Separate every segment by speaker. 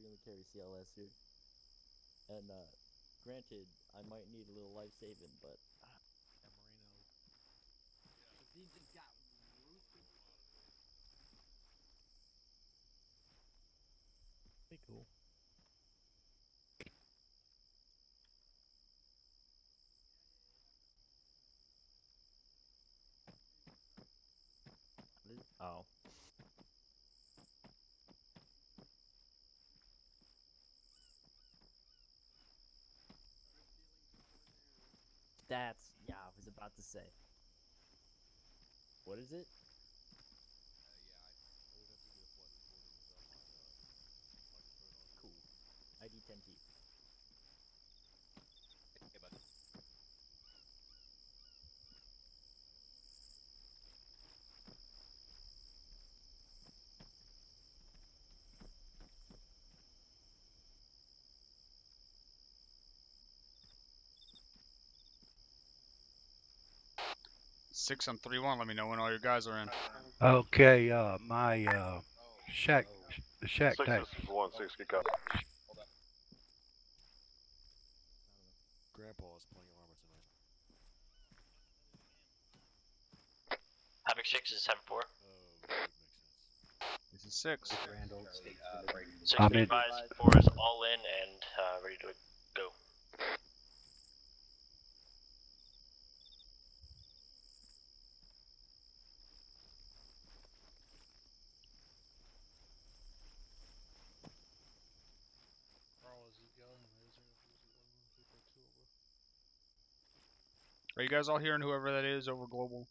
Speaker 1: gonna carry CLS here. And granted, I might need a little life saving, but
Speaker 2: Marino.
Speaker 3: Cause he just got roosted.
Speaker 2: Pretty cool.
Speaker 1: oh. That's yeah, I was about to say. What is it?
Speaker 4: I would have to get a flight recorder without my microphone on.
Speaker 1: Cool. ID 10T.
Speaker 4: Hey, bud.
Speaker 5: 6 on 3-1. Let me know when all your guys are in.
Speaker 6: Okay, my shack tank.
Speaker 7: 6-1-6, get caught.
Speaker 4: Grandpa's playing armor tonight.
Speaker 8: Havoc 6 is 7-4.
Speaker 4: Oh, that would make sense.
Speaker 5: This is 6.
Speaker 8: 6 be advised, 4 is all in and ready to go.
Speaker 5: Are you guys all hearing whoever that is over global?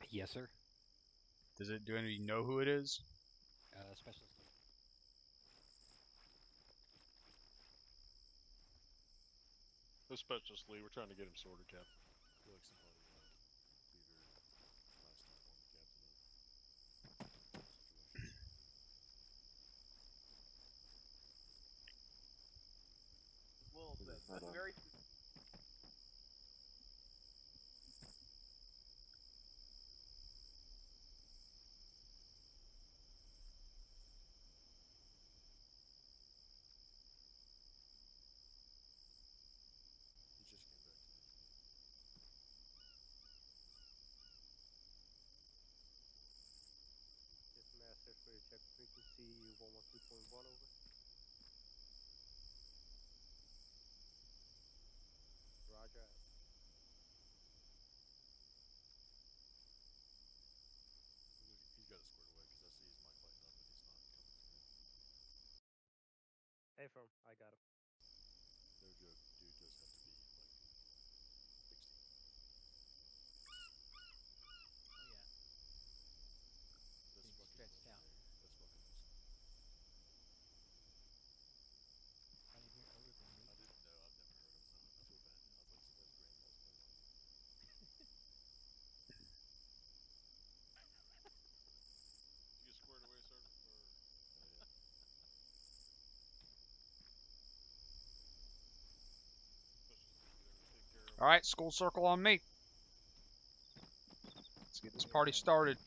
Speaker 2: Yes, sir.
Speaker 5: Do any of you know who it is?
Speaker 2: Specialist.
Speaker 7: The specialist Lee, we're trying to get him sorted, Cap.
Speaker 4: I feel like somebody either last time on the captain situation.
Speaker 3: Well, that's very.
Speaker 4: He just came back to me.
Speaker 9: This master for your check frequency 112.1 over. Roger.
Speaker 4: He's got it squared away because I see his mic lighting up and he's not coming through.
Speaker 9: Hey, firm, I got him.
Speaker 4: No joke, dude does have to be like 60.
Speaker 2: Oh yeah.
Speaker 4: That's
Speaker 2: Getting
Speaker 4: fucking
Speaker 2: stretched out.
Speaker 4: legendary. That's fucking awesome.
Speaker 2: Not even here older than me.
Speaker 4: I didn't know. I've never heard of him. I feel bad now. I was like, somebody's grandpa's playing armor.
Speaker 7: Did you get squared away, sir? Or...
Speaker 4: Yeah.
Speaker 5: Alright, school circle on me. Let's get this party started.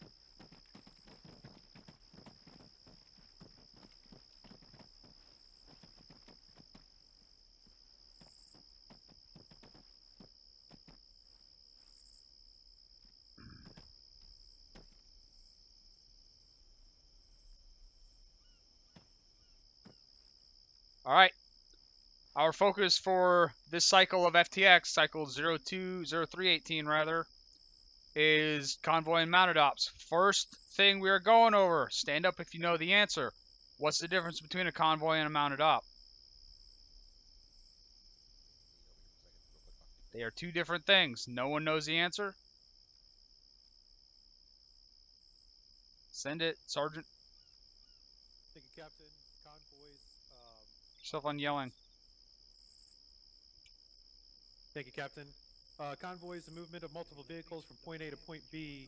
Speaker 5: Alright. Our focus for this cycle of FTX, cycle 0318 rather, is Convoy and mounted ops. First thing we are going over, stand up if you know the answer. What's the difference between a convoy and a mounted op? They are two different things. No one knows the answer? Send it, Sergeant.
Speaker 10: Thank you, Captain. Convoys.
Speaker 5: Yourself on yelling.
Speaker 10: Thank you, Captain. Convoy is the movement of multiple vehicles from point A to point B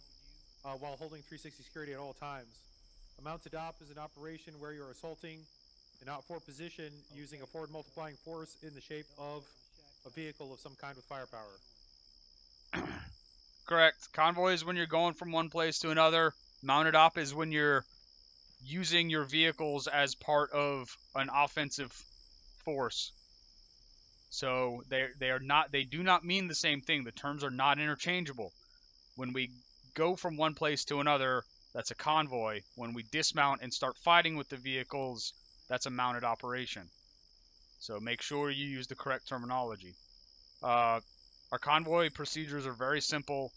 Speaker 10: while holding 360 security at all times. A mounted op is an operation where you're assaulting an outboard position using a forward multiplying force in the shape of a vehicle of some kind with firepower.
Speaker 5: Correct. Convoy is when you're going from one place to another. Mounted op is when you're using your vehicles as part of an offensive force. So they do not mean the same thing. The terms are not interchangeable. When we go from one place to another, that's a convoy. When we dismount and start fighting with the vehicles, that's a mounted operation. So make sure you use the correct terminology. Our convoy procedures are very simple.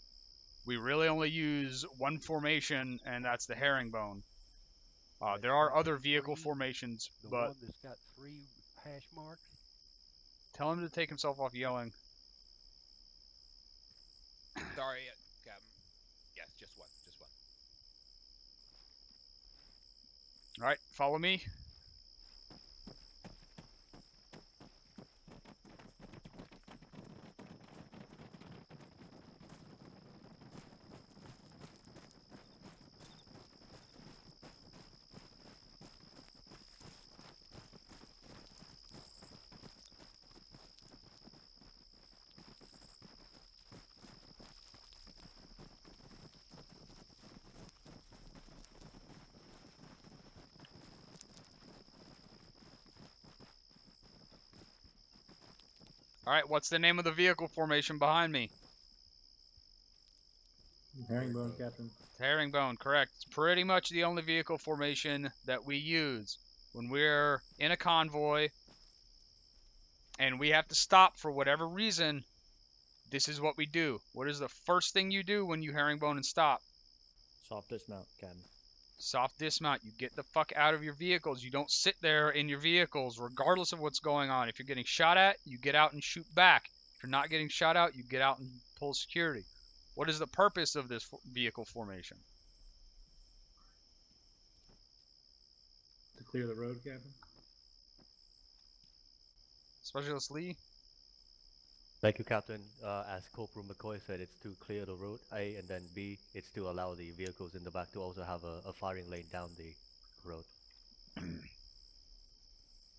Speaker 5: We really only use one formation, and that's the herringbone. There are other vehicle formations,
Speaker 6: The
Speaker 5: but
Speaker 6: one that's got 3 hash marks?
Speaker 5: tell him to take himself off yelling.
Speaker 11: Sorry, Captain. Yes, just one.
Speaker 5: Alright, follow me. Alright, what's the name of the vehicle formation behind me?
Speaker 12: Herringbone, Captain.
Speaker 5: Herringbone, correct. It's pretty much the only vehicle formation that we use. When we're in a convoy and we have to stop for whatever reason, this is what we do. What is the first thing you do when you herringbone and stop?
Speaker 1: Soft dismount, Captain.
Speaker 5: Soft dismount. You get the fuck out of your vehicles. You don't sit there in your vehicles regardless of what's going on. If you're getting shot at, you get out and shoot back. If you're not getting shot out, you get out and pull security. What is the purpose of this vehicle formation?
Speaker 12: To clear the road, Captain.
Speaker 5: Specialist Lee?
Speaker 8: Thank you, Captain. As Corporal McCoy said, it's to clear the road, A, and then B, it's to allow the vehicles in the back to also have a firing lane down the road.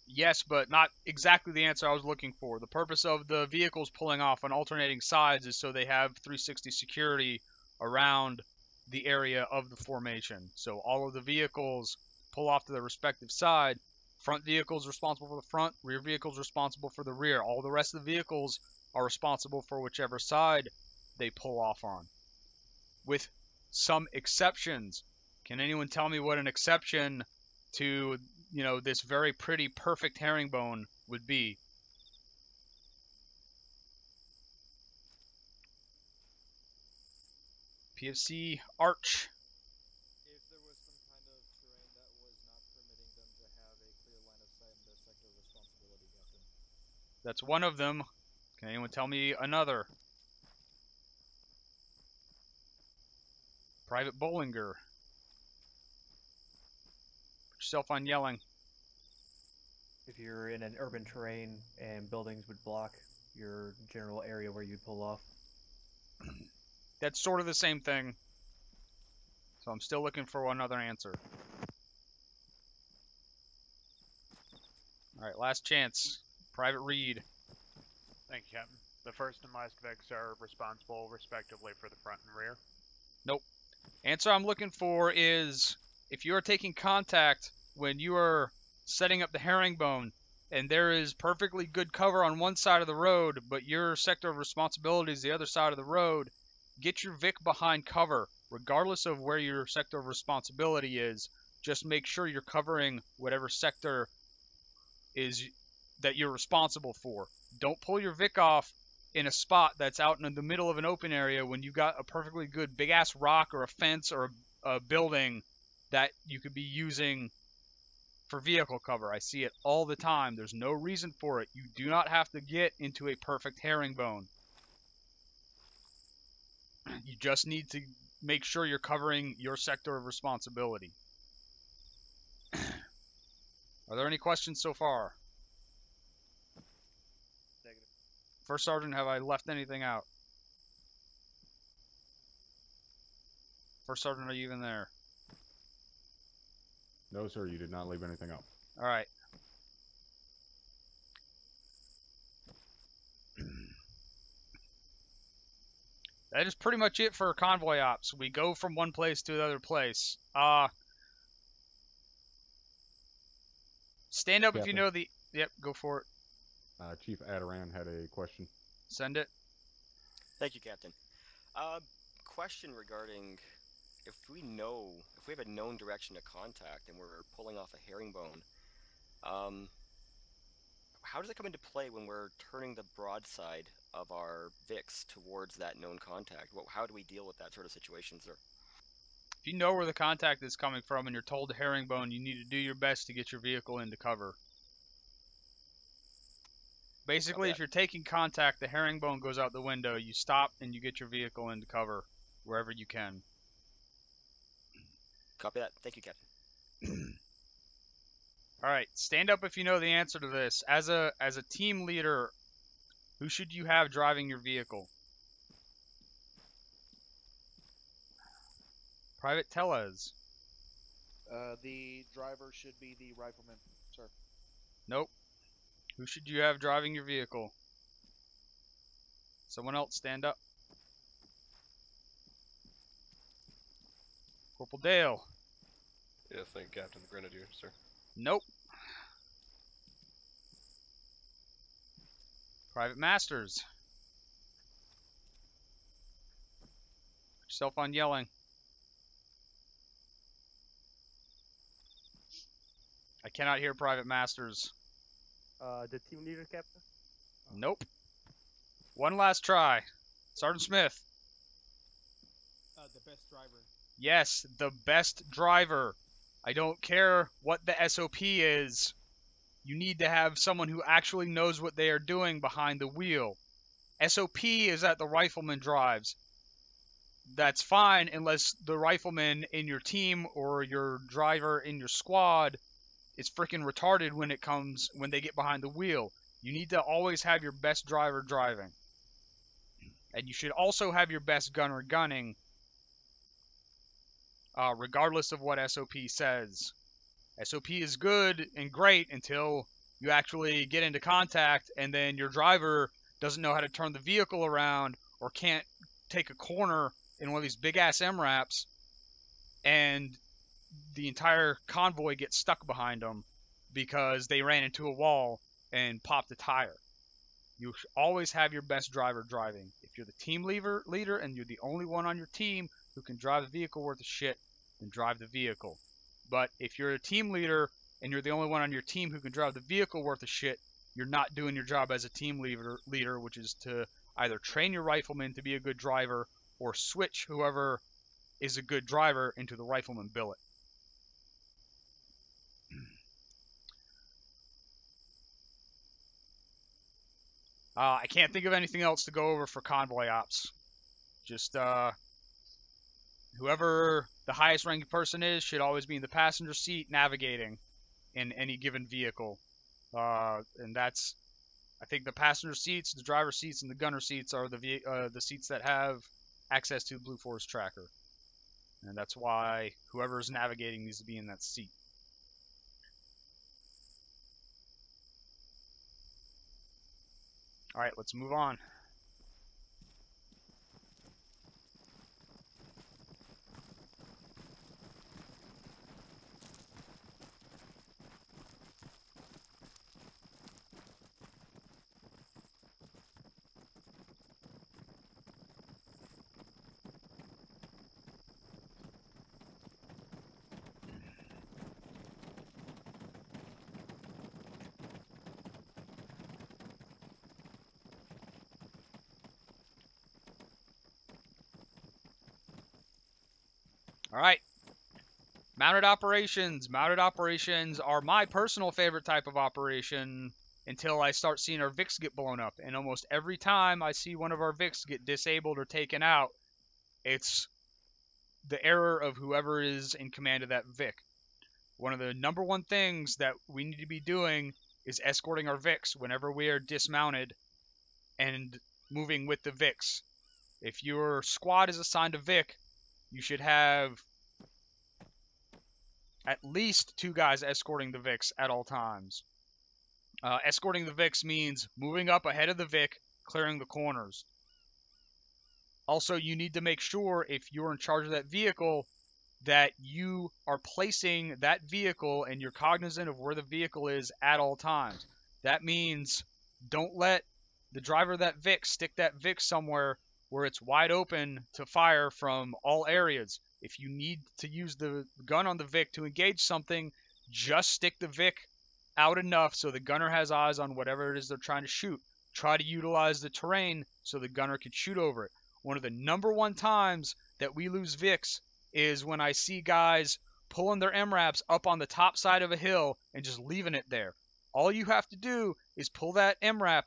Speaker 5: Yes, but not exactly the answer I was looking for. The purpose of the vehicles pulling off on alternating sides is so they have 360 security around the area of the formation. So all of the vehicles pull off to their respective side. Front vehicles responsible for the front, rear vehicles responsible for the rear. All the rest of the vehicles are responsible for whichever side they pull off on, with some exceptions. Can anyone tell me what an exception to, this very pretty, perfect herringbone would be? PFC Arch.
Speaker 13: If there was some kind of terrain that was not permitting them to have a clear line of sight in their sector of responsibility, Captain.
Speaker 5: That's one of them. Can anyone tell me another? Private Bollinger. Put yourself on yelling.
Speaker 14: If you're in an urban terrain and buildings would block your general area where you'd pull off.
Speaker 5: That's sort of the same thing. So I'm still looking for another answer. Alright, last chance. Private Reed.
Speaker 15: Thank you, Captain. The first and last Vex are responsible, respectively, for the front and rear.
Speaker 5: Nope. Answer I'm looking for is, if you are taking contact when you are setting up the herringbone, and there is perfectly good cover on one side of the road, but your sector of responsibility is the other side of the road, get your Vic behind cover, regardless of where your sector of responsibility is. Just make sure you're covering whatever sector is that you're responsible for. Don't pull your Vic off in a spot that's out in the middle of an open area when you got a perfectly good big ass rock or a fence or a building that you could be using for vehicle cover. I see it all the time. There's no reason for it. You do not have to get into a perfect herringbone. You just need to make sure you're covering your sector of responsibility. Are there any questions so far?
Speaker 13: Negative.
Speaker 5: First Sergeant, have I left anything out? First Sergeant, are you even there?
Speaker 16: No, sir, you did not leave anything out.
Speaker 5: Alright. That is pretty much it for convoy ops. We go from one place to the other place. Stand up if you
Speaker 16: Captain.
Speaker 5: know the... Yep, go for it.
Speaker 16: Chief Adaran had a question.
Speaker 5: Send it.
Speaker 17: Thank you, Captain. Question regarding if we have a known direction to contact and we're pulling off a herringbone, how does it come into play when we're turning the broadside of our VIX towards that known contact? How do we deal with that sort of situation, sir?
Speaker 5: If you know where the contact is coming from and you're told to herringbone, you need to do your best to get your vehicle into cover. Basically, if you're taking contact, the herringbone goes out the window. You stop and you get your vehicle into cover wherever you can.
Speaker 17: Copy that. Thank you, Captain.
Speaker 5: Alright, stand up if you know the answer to this. As a team leader, who should you have driving your vehicle? Private Tellez.
Speaker 18: The driver should be the rifleman, sir.
Speaker 5: Nope. Who should you have driving your vehicle? Someone else stand up. Corporal Dale.
Speaker 4: Yes, thank you, Captain. The Grenadier, sir.
Speaker 5: Nope. Private Masters. Put yourself on yelling. I cannot hear Private Masters.
Speaker 9: The team leader, Captain?
Speaker 5: Nope. One last try. Sergeant Smith.
Speaker 13: The best driver.
Speaker 5: Yes, the best driver. I don't care what the SOP is. You need to have someone who actually knows what they are doing behind the wheel. SOP is that the rifleman drives. That's fine unless the rifleman in your team or your driver in your squad is freaking retarded when they get behind the wheel. You need to always have your best driver driving. And you should also have your best gunner gunning, regardless of what SOP says. SOP is good and great until you actually get into contact and then your driver doesn't know how to turn the vehicle around or can't take a corner in one of these big-ass MRAPs and the entire convoy gets stuck behind them because they ran into a wall and popped a tire. You should always have your best driver driving. If you're the team leader and you're the only one on your team who can drive a vehicle worth of shit, then drive the vehicle. But if you're a team leader and you're the only one on your team who can drive the vehicle worth of shit, you're not doing your job as a team leader, which is to either train your rifleman to be a good driver or switch whoever is a good driver into the rifleman billet. I can't think of anything else to go over for convoy ops. Just whoever the highest ranking person is should always be in the passenger seat navigating in any given vehicle. And that's, I think the passenger seats, the driver seats, and the gunner seats are the seats that have access to the Blue Forest tracker. And that's why whoever is navigating needs to be in that seat. Alright, let's move on. Alright. Mounted operations. Mounted operations are my personal favorite type of operation until I start seeing our VIX get blown up. And almost every time I see one of our VIX get disabled or taken out, it's the error of whoever is in command of that VIC. One of the number one things that we need to be doing is escorting our VIX whenever we are dismounted and moving with the VIX. If your squad is assigned a VIC, you should have at least 2 guys escorting the VIX at all times. Escorting the VIX means moving up ahead of the VIC, clearing the corners. Also, you need to make sure if you're in charge of that vehicle that you are placing that vehicle and you're cognizant of where the vehicle is at all times. That means don't let the driver of that Vic stick that Vic somewhere where it's wide open to fire from all areas. If you need to use the gun on the Vic to engage something, just stick the Vic out enough so the gunner has eyes on whatever it is they're trying to shoot. Try to utilize the terrain so the gunner can shoot over it. One of the number one times that we lose Vics is when I see guys pulling their MRAPs up on the top side of a hill and just leaving it there. All you have to do is pull that MRAP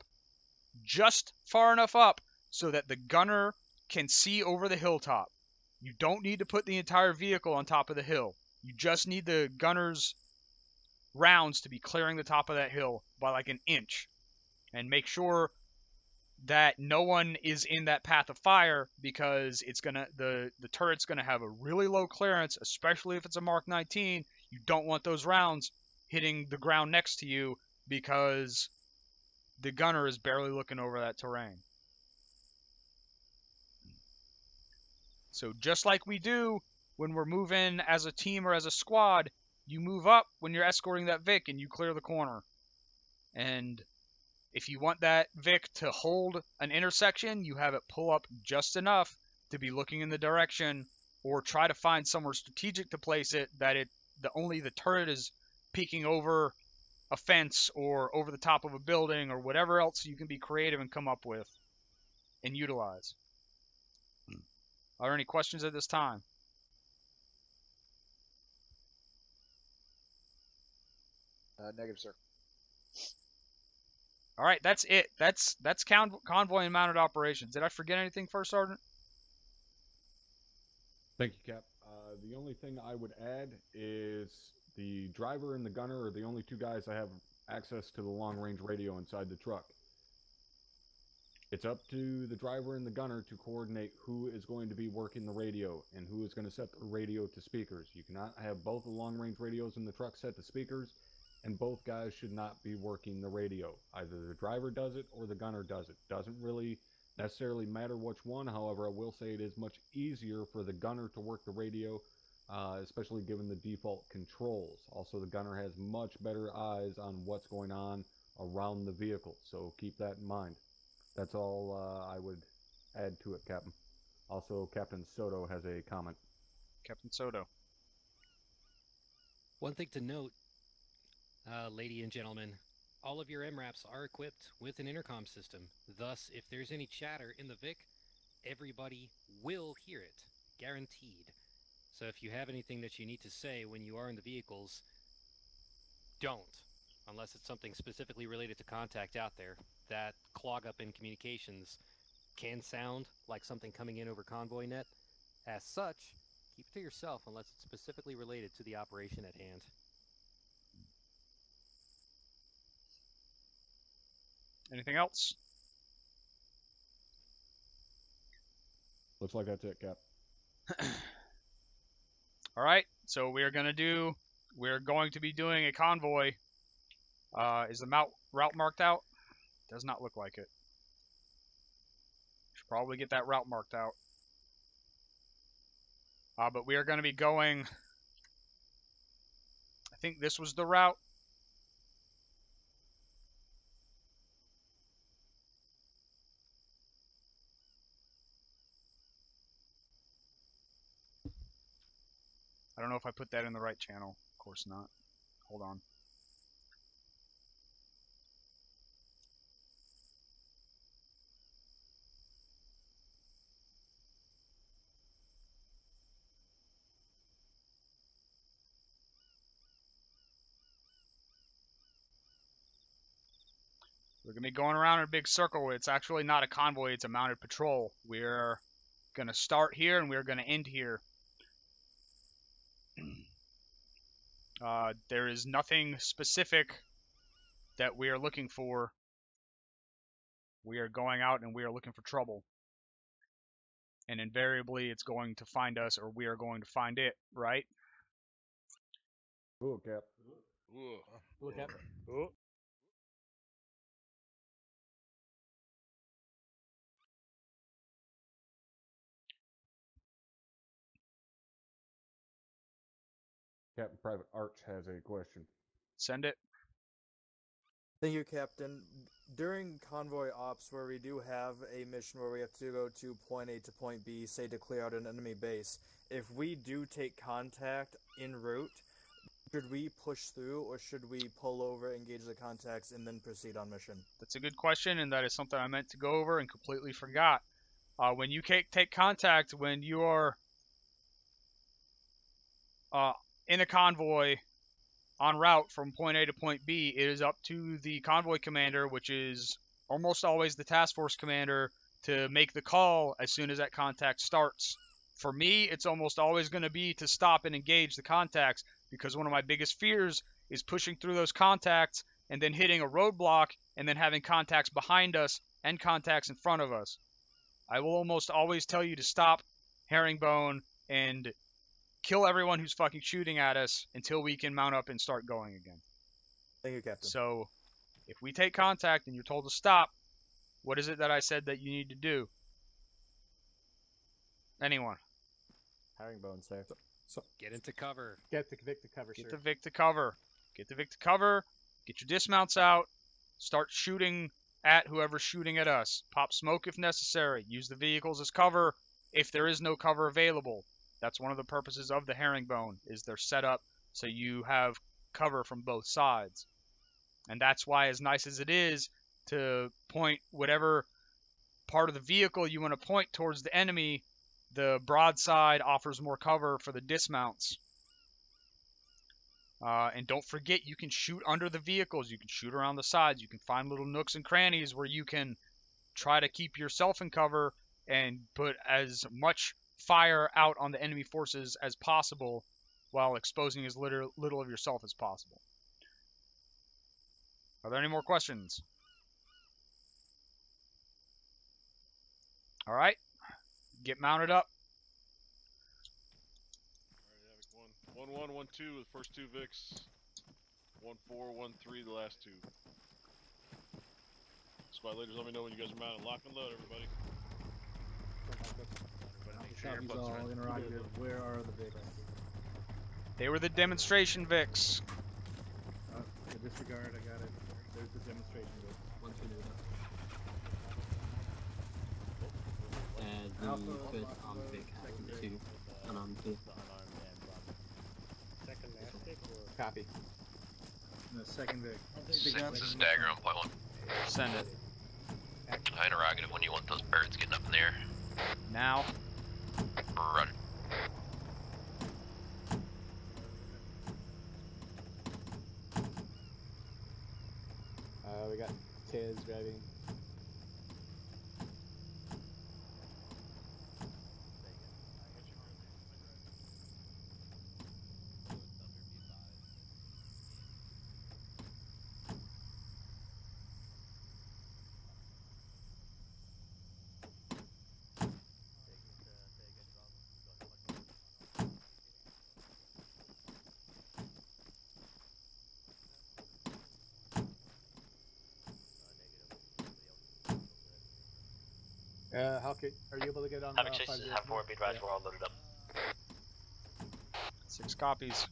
Speaker 5: just far enough up so that the gunner can see over the hilltop. You don't need to put the entire vehicle on top of the hill. You just need the gunner's rounds to be clearing the top of that hill by like an inch. And make sure that no one is in that path of fire, because it's gonna the turret's gonna have a really low clearance, especially if it's a Mark 19. You don't want those rounds hitting the ground next to you because the gunner is barely looking over that terrain. So just like we do when we're moving as a team or as a squad, you move up when you're escorting that Vic and you clear the corner. And if you want that Vic to hold an intersection, you have it pull up just enough to be looking in the direction, or try to find somewhere strategic to place it that only the turret is peeking over a fence or over the top of a building or whatever else you can be creative and come up with and utilize. Are there any questions at this time?
Speaker 18: Negative, sir.
Speaker 5: All right, that's it. That's convoy and mounted operations. Did I forget anything, First Sergeant?
Speaker 16: Thank you, Cap. The only thing I would add is the driver and the gunner are the only two guys that have access to the long-range radio inside the truck. It's up to the driver and the gunner to coordinate who is going to be working the radio and who is going to set the radio to speakers. You cannot have both the long-range radios in the truck set to speakers, and both guys should not be working the radio. Either the driver does it or the gunner does it. Doesn't really necessarily matter which one. However, I will say it is much easier for the gunner to work the radio, especially given the default controls. Also, the gunner has much better eyes on what's going on around the vehicle, so keep that in mind. That's all I would add to it, Captain. Also, Captain Soto has a comment.
Speaker 5: Captain Soto.
Speaker 19: One thing to note, lady and gentlemen, all of your MRAPs are equipped with an intercom system. Thus, if there's any chatter in the Vic, everybody will hear it, guaranteed. So if you have anything that you need to say when you are in the vehicles, don't, unless it's something specifically related to contact out there. That clog up in communications can sound like something coming in over Convoy net. As such, keep it to yourself unless it's specifically related to the operation at hand.
Speaker 5: Anything else?
Speaker 16: Looks like that's it, Cap.
Speaker 5: All right, so we're going to be doing a convoy. Is the route marked out? Does not look like it. Should probably get that route marked out. But we are going to be going, I think this was the route. I don't know if I put that in the right channel. Of course not. Hold on. We're going to be going around in a big circle. It's actually not a convoy, it's a mounted patrol. We're going to start here and we're going to end here. There is nothing specific that we are looking for. We are going out and we are looking for trouble. And invariably it's going to find us, or we are going to find it, right?
Speaker 16: Cool, Cap.
Speaker 18: Cool, Cap.
Speaker 16: Captain Private Arch has a question.
Speaker 5: Send it.
Speaker 13: Thank you, Captain. During convoy ops, where we do have a mission where we have to go to point A to point B, say to clear out an enemy base, if we do take contact en route, should we push through or should we pull over, engage the contacts, and then proceed on mission?
Speaker 5: That's a good question, and that is something I meant to go over and completely forgot. When you take contact, when you are in a convoy en route from point A to point B, it is up to the convoy commander, which is almost always the task force commander, to make the call as soon as that contact starts. For me, it's almost always going to be to stop and engage the contacts, because one of my biggest fears is pushing through those contacts and then hitting a roadblock and then having contacts behind us and contacts in front of us. I will almost always tell you to stop, herringbone, and kill everyone who's fucking shooting at us until we can mount up and start going again.
Speaker 13: Thank you, Captain.
Speaker 5: So, if we take contact and you're told to stop, what is it that I said that you need to do? Anyone?
Speaker 1: Herringbone, sir.
Speaker 19: Get into cover.
Speaker 2: Get the Vic to cover,
Speaker 5: Get
Speaker 2: sir.
Speaker 5: the Vic to cover. Get the Vic to cover. Get your dismounts out. Start shooting at whoever's shooting at us. Pop smoke if necessary. Use the vehicles as cover if there is no cover available. That's one of the purposes of the herringbone, is they're set up so you have cover from both sides. And that's why, as nice as it is to point whatever part of the vehicle you want to point towards the enemy, the broadside offers more cover for the dismounts. And don't forget, you can shoot under the vehicles. You can shoot around the sides. You can find little nooks and crannies where you can try to keep yourself in cover and put as much fire out on the enemy forces as possible while exposing as little of yourself as possible. Are there any more questions? All right. Get mounted up.
Speaker 7: Alright, Havoc 1. 1-1, 1-2 with the first two Vics. 1-4, 1-3 the last two. Squad leaders, let me know when you guys are mounted. Lock and load, everybody.
Speaker 12: Copies all interrogative. Where are the Vics?
Speaker 5: They were the demonstration Vics.
Speaker 12: Disregard, I got it. There's the demonstration Vic. Once we do that.
Speaker 9: The first armed Vic has 2 unarmed Vic.
Speaker 12: Second last pick or?
Speaker 2: Copy.
Speaker 12: The second Vic.
Speaker 20: This is Dagger on point 1.
Speaker 5: Send it.
Speaker 20: Interrogative, when you want those birds getting up in the air.
Speaker 5: Now.
Speaker 20: Roger.
Speaker 2: We got Tez driving. Halkett, are you able to get on
Speaker 21: Havoc chases have 4, be advised, we're all loaded up.
Speaker 5: 6 copies.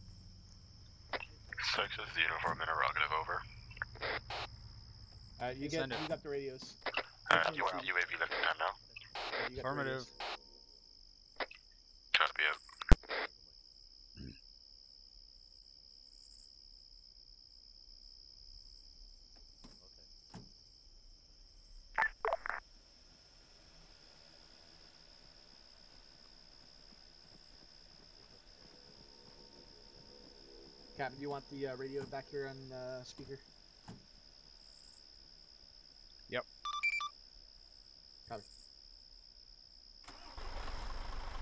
Speaker 20: 6 is the uniform interrogative, over.
Speaker 2: You got the radios.
Speaker 20: Alright, you want UAV lifting time now?
Speaker 5: Affirmative.
Speaker 20: Copy it.
Speaker 2: Captain, do you want the radio back here on speaker?
Speaker 5: Yep.
Speaker 2: Copy.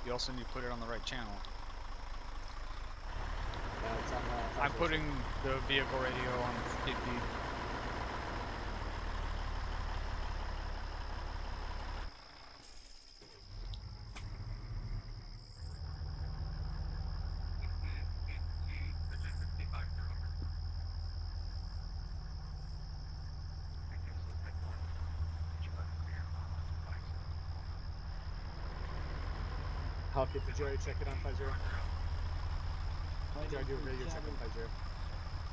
Speaker 5: You also need to put it on the right channel.
Speaker 2: It's on,
Speaker 5: I'm putting the vehicle radio on 50.
Speaker 2: Halkett, did you already check it on 50? Did I do a radio check on 50?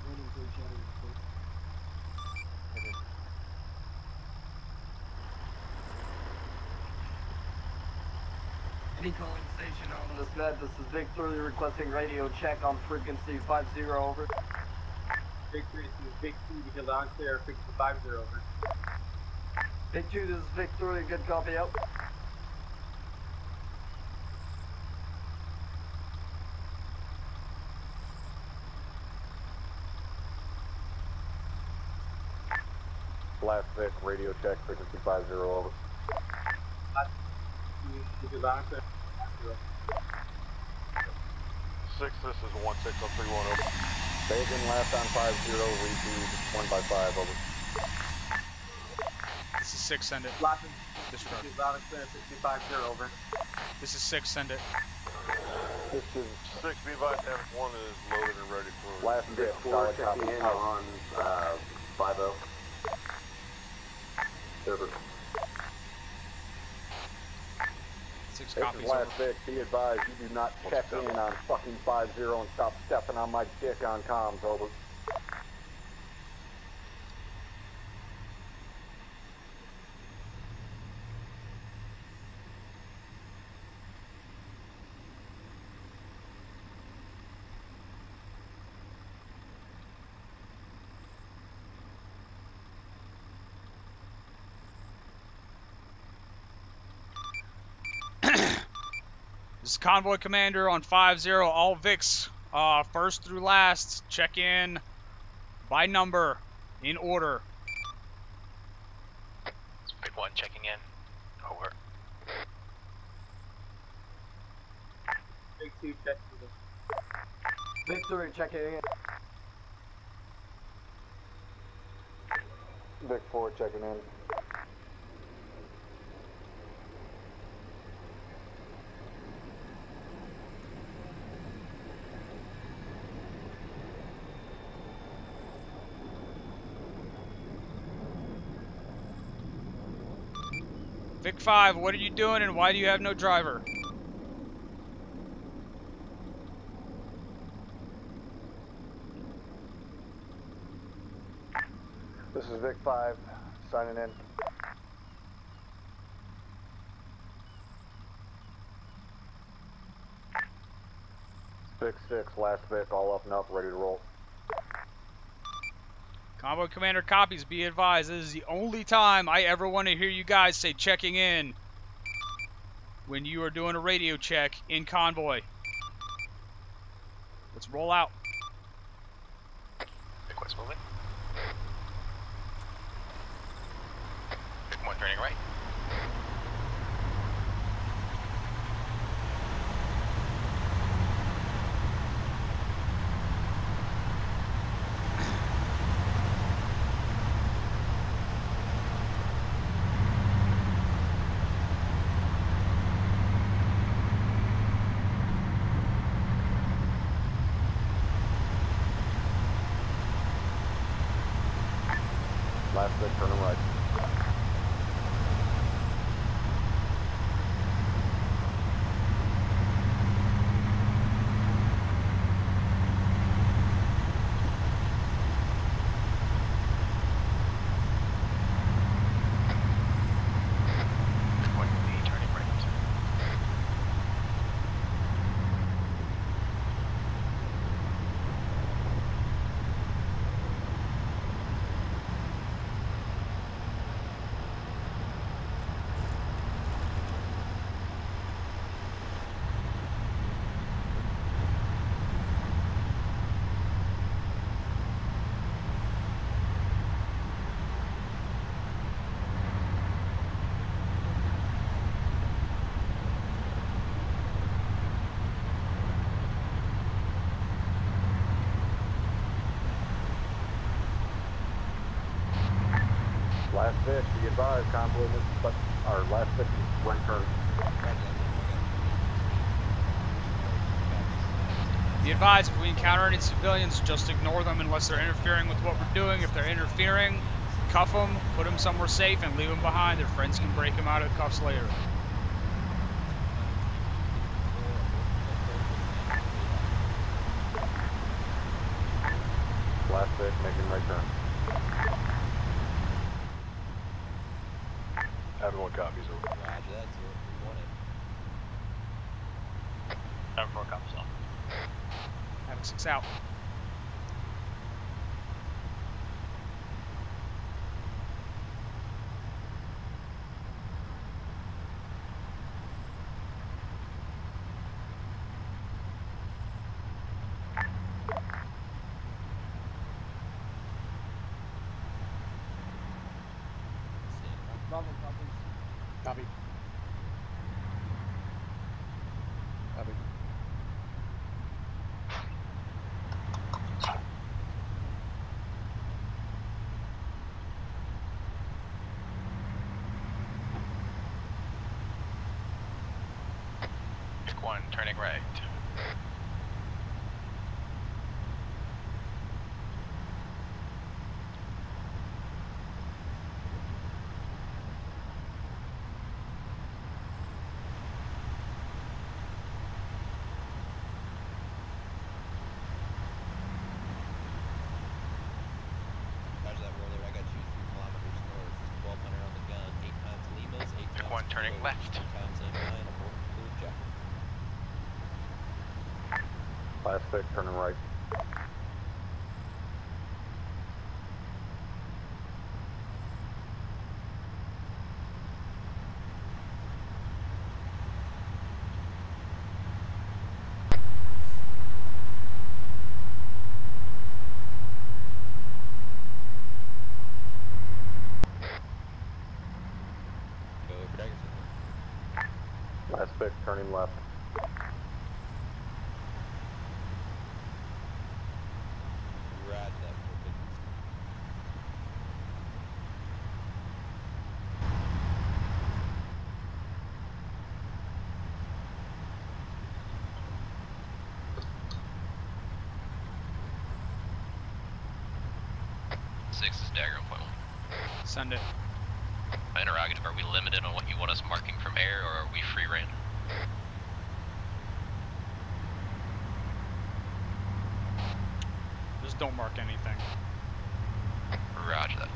Speaker 6: Waiting for chatter report.
Speaker 2: Okay.
Speaker 3: Any calling station on this net, this is Victor requesting radio check on frequency 50 over.
Speaker 22: Victor, this is Vic 2, we can launch there, frequency 50 over.
Speaker 3: Vic 2, this is Victor, good copy out.
Speaker 16: Last Vic, radio check, frequency 50 over.
Speaker 22: We can launch there.
Speaker 7: 6, this is 16031 over.
Speaker 16: Bacon, last on 50, repeat 1 by 5 over.
Speaker 5: This is 6, send it.
Speaker 22: Latin,
Speaker 5: Disregard.
Speaker 22: launch there, frequency 50 over.
Speaker 5: This is 6, send it.
Speaker 7: This is 6, be advised, F1 is loaded and ready for...
Speaker 16: Last Vic, solid copy.
Speaker 3: Checking in on 50.
Speaker 16: Over.
Speaker 5: 6
Speaker 16: This
Speaker 5: copies
Speaker 16: is last
Speaker 5: over.
Speaker 16: Vic, be advised, you do not check in on fucking 50 and stop stepping on my dick on comms, over.
Speaker 5: This is Convoy Commander on 50, all VICs, first through last, check in by number, in order.
Speaker 21: Vic 1 checking in. Over.
Speaker 22: Vic 2, check in.
Speaker 3: Victor, checking in.
Speaker 16: Vic 4 checking in.
Speaker 5: Vic 5, what are you doing and why do you have no driver?
Speaker 16: This is Vic 5, signing in. Vic 6, last Vic, all up and up, ready to roll.
Speaker 5: Convoy Commander copies, be advised, this is the only time I ever want to hear you guys say checking in when you are doing a radio check in Convoy. Let's roll out.
Speaker 21: Vic 1's moving. Vic 1 turning right.
Speaker 16: Last Vic, turning right.
Speaker 21: Vic 1 will be turning right.
Speaker 16: Last Vic, be advised, convoy, but our last Vic is one turn.
Speaker 5: Be advised, if we encounter any civilians, just ignore them unless they're interfering with what we're doing. If they're interfering, cuff them, put them somewhere safe, and leave them behind. Their friends can break them out of the cuffs later.
Speaker 20: Everyone copies. Over.
Speaker 1: Roger, that's it. We want it.
Speaker 21: 7-4 copies all.
Speaker 5: Having 6 out.
Speaker 22: Bravo copies.
Speaker 2: Copy. Copy.
Speaker 21: Pick 1, turning right.
Speaker 1: Roger that, roller. I got you 3 kilometers north. 1200 on the gun. 8 times Limas. 8
Speaker 21: Pick
Speaker 1: times
Speaker 21: 1, turning
Speaker 1: Kilo,
Speaker 21: left.
Speaker 1: 2 times M9. Abort blue jacket.
Speaker 20: Last pick, turning right.
Speaker 1: Go over Daggerson.
Speaker 20: Last pick, turning left.
Speaker 1: Roger that, 450.
Speaker 21: Six is dagger on point 1.
Speaker 5: Send it.
Speaker 21: Interrogative, are we limited on what you want us marking from air, or are we free reign?
Speaker 5: Just don't mark anything.
Speaker 21: Roger that.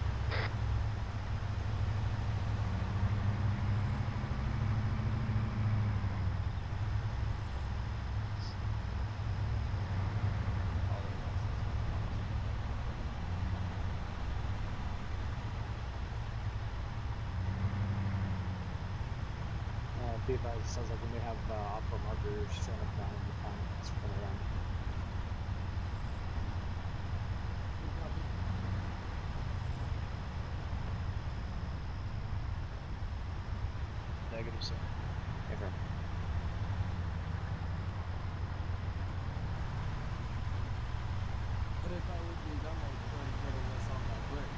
Speaker 2: Be advised, it sounds like we may have optical markers showing up down in the comments from around.
Speaker 18: Negative, sir.
Speaker 2: Affirm.
Speaker 6: But if I would be done like trying to get us on that bridge.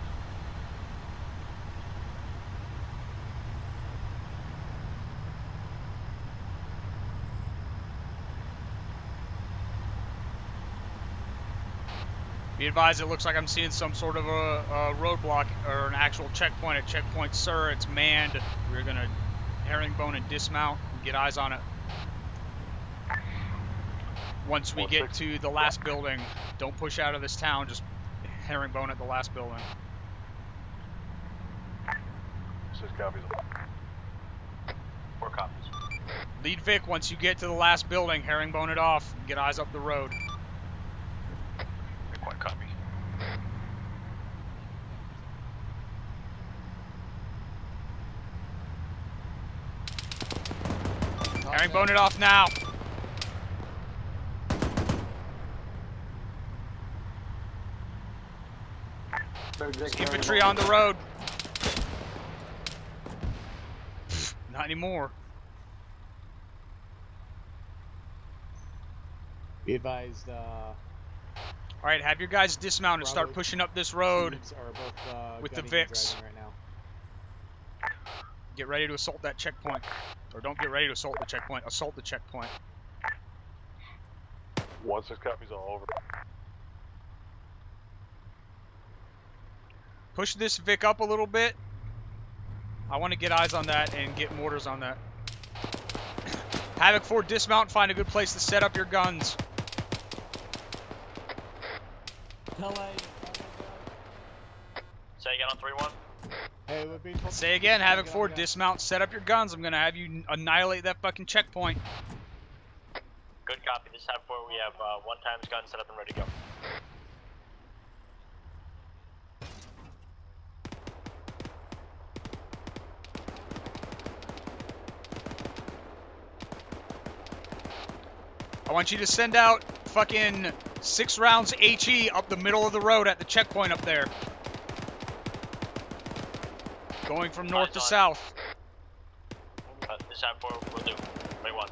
Speaker 5: Be advised, it looks like I'm seeing some sort of a roadblock or an actual checkpoint at checkpoint, sir. It's manned. We're gonna herringbone and dismount and get eyes on it. Once we get to the last building, don't push out of this town. Just herringbone at the last building.
Speaker 20: 6 copies.
Speaker 21: 4 copies.
Speaker 5: Lead Vic, once you get to the last building, herringbone it off and get eyes up the road.
Speaker 21: Pick 1, copy.
Speaker 5: Herringbone it off now. Infantry on the road. Not anymore.
Speaker 2: Be advised,
Speaker 5: Alright, have your guys dismount and start
Speaker 2: Bravo
Speaker 5: pushing up this road
Speaker 2: teams are both,
Speaker 5: with the
Speaker 2: gunning and
Speaker 5: Vics.
Speaker 2: driving right now.
Speaker 5: Get ready to assault that checkpoint. Or don't get ready to assault the checkpoint. Assault the checkpoint.
Speaker 20: 1 6 copies all over.
Speaker 5: Push this Vic up a little bit. I want to get eyes on that and get mortars on that. Havoc 4, dismount and find a good place to set up your guns.
Speaker 21: Say again on 3-1.
Speaker 2: Hey, we're being told
Speaker 5: Say again, Havoc 4, dismount, set up your guns. I'm gonna have you annihilate that fucking checkpoint.
Speaker 21: Good copy. This is Havoc 4. We have one times gun set up and ready to go.
Speaker 5: I want you to send out fucking 6 rounds HE up the middle of the road at the checkpoint up there. Going from north to south.
Speaker 21: This is Havoc 4. We'll do. 21.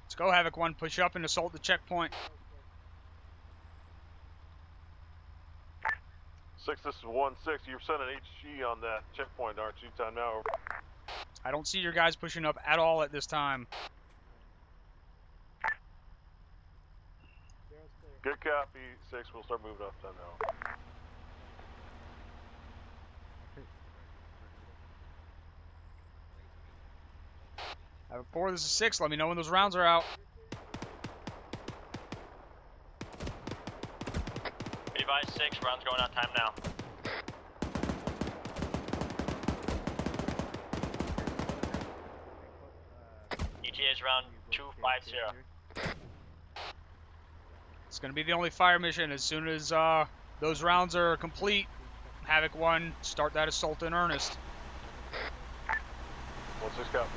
Speaker 5: Let's go, Havoc 1. Push up and assault the checkpoint.
Speaker 7: 6, this is 1-6. You're sending HG on that checkpoint, aren't you? Time now.
Speaker 5: I don't see your guys pushing up at all at this time.
Speaker 7: Good copy. 6, we'll start moving up. Time now.
Speaker 5: Havoc 4, this is 6. Let me know when those rounds are out.
Speaker 21: Advise 6. Rounds going out. Time now. ETA is round 250.
Speaker 5: It's going to be the only fire mission. As soon as those rounds are complete, Havoc 1, start that assault in earnest.
Speaker 7: 1-6 copy.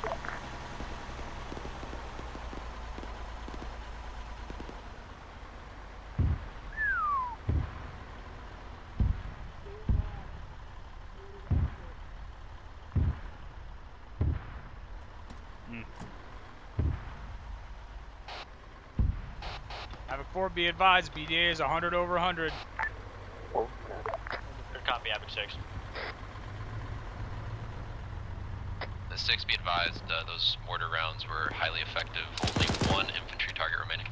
Speaker 5: Havoc 4, be advised, BDA is 100 over 100.
Speaker 21: Good copy, Havoc 6. The 6, be advised, those mortar rounds were highly effective. Only 1 infantry target remaining.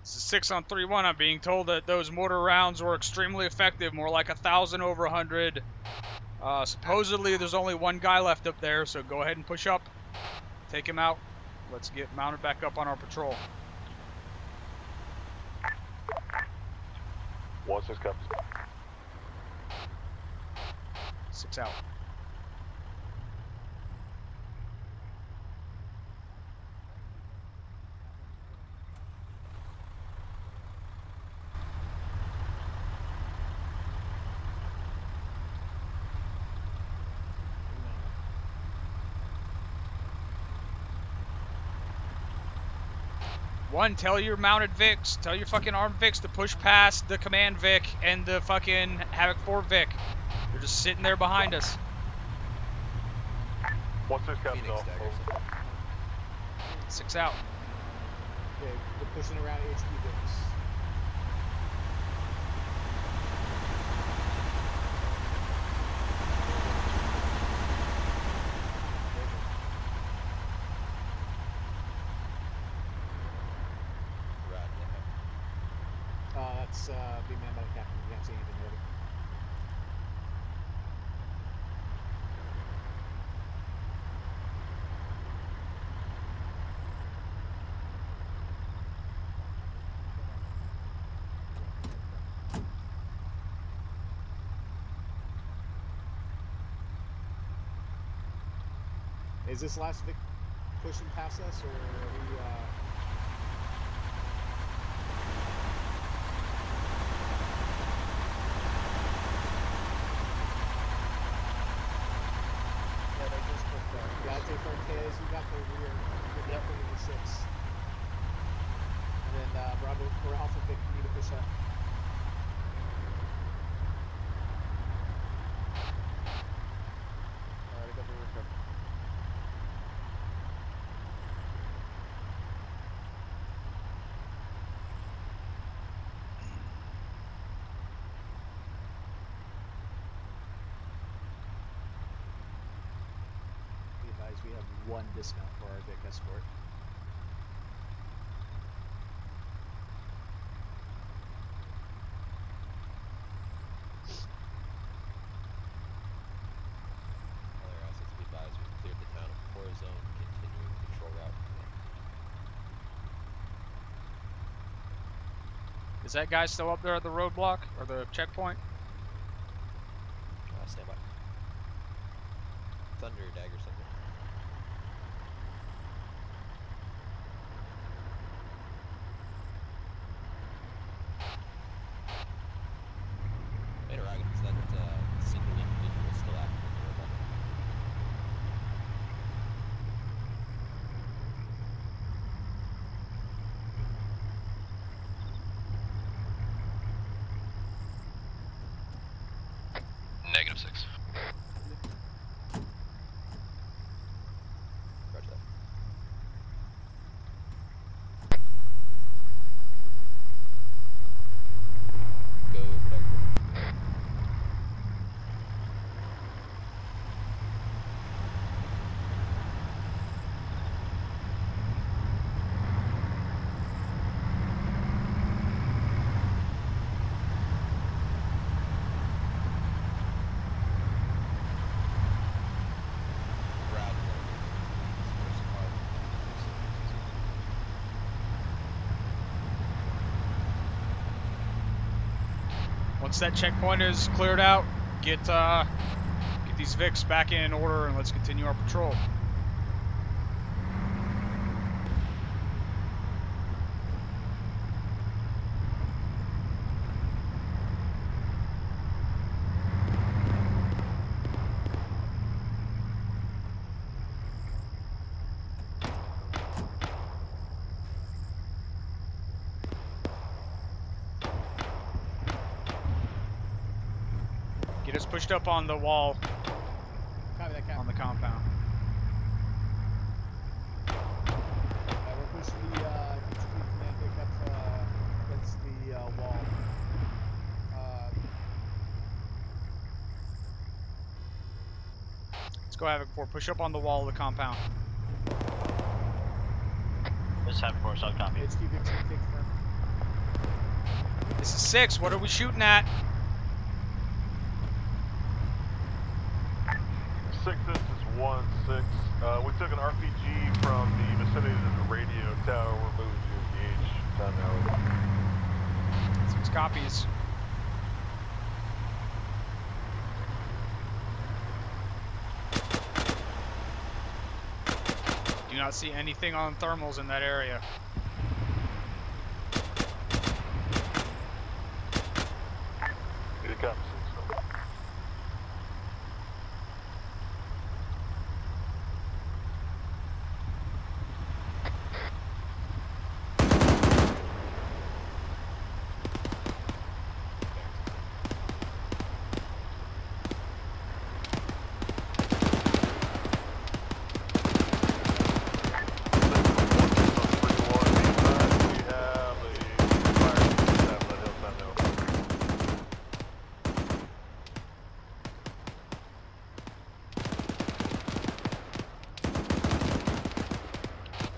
Speaker 5: This is 6 on 3-1. I'm being told that those mortar rounds were extremely effective, more like 1,000 over 100. Supposedly, there's only 1 guy left up there, so go ahead and push up. Take him out. Let's get mounted back up on our patrol.
Speaker 7: 1-6 copy.
Speaker 5: 6 out. One, tell your mounted Vics, tell your fucking armed Vics to push past the command Vic and the fucking Havoc 4 Vic. They're just sitting there behind us.
Speaker 7: 1-6 copy.
Speaker 5: 6 out.
Speaker 2: Okay, we're pushing around HQ Vics. That's being manned by the captain. We can't see anything ready. Is this last Vic pushing past us, or are we, Gotta take Cortez, you got the rear. You're definitely the 6. And then Bravo or Alpha Vic, you need to push up. Alright, I got the rear cover. you have 1 discount for our Vic escort.
Speaker 21: All air assets be advised, we've cleared the town of Corazon, continuing patrol route.
Speaker 5: Is that guy still up there at the roadblock or the checkpoint?
Speaker 21: Stand by. Thunder dagger something. Interrogative, is that single individual still active in the robot? -6. Roger that. Go for dagger.
Speaker 5: Once that checkpoint is cleared out, get these Vics back in order and let's continue our patrol. Get us pushed up on the wall.
Speaker 6: Copy that, Cap.
Speaker 5: On the compound.
Speaker 6: We're pushing the command pick up against the wall.
Speaker 5: Let's go Havoc 4. Push up on the wall of the compound.
Speaker 10: This is Havoc 4, solid copy.
Speaker 6: HQ Victor, take firm.
Speaker 5: This is 6. What are we shooting at?
Speaker 7: 6, this is 1-6. We took an RPG from the vicinity of the radio tower. We're moving to engage. Time now.
Speaker 5: 6 copies. Do not see anything on thermals in that area.
Speaker 7: Good copy, 6.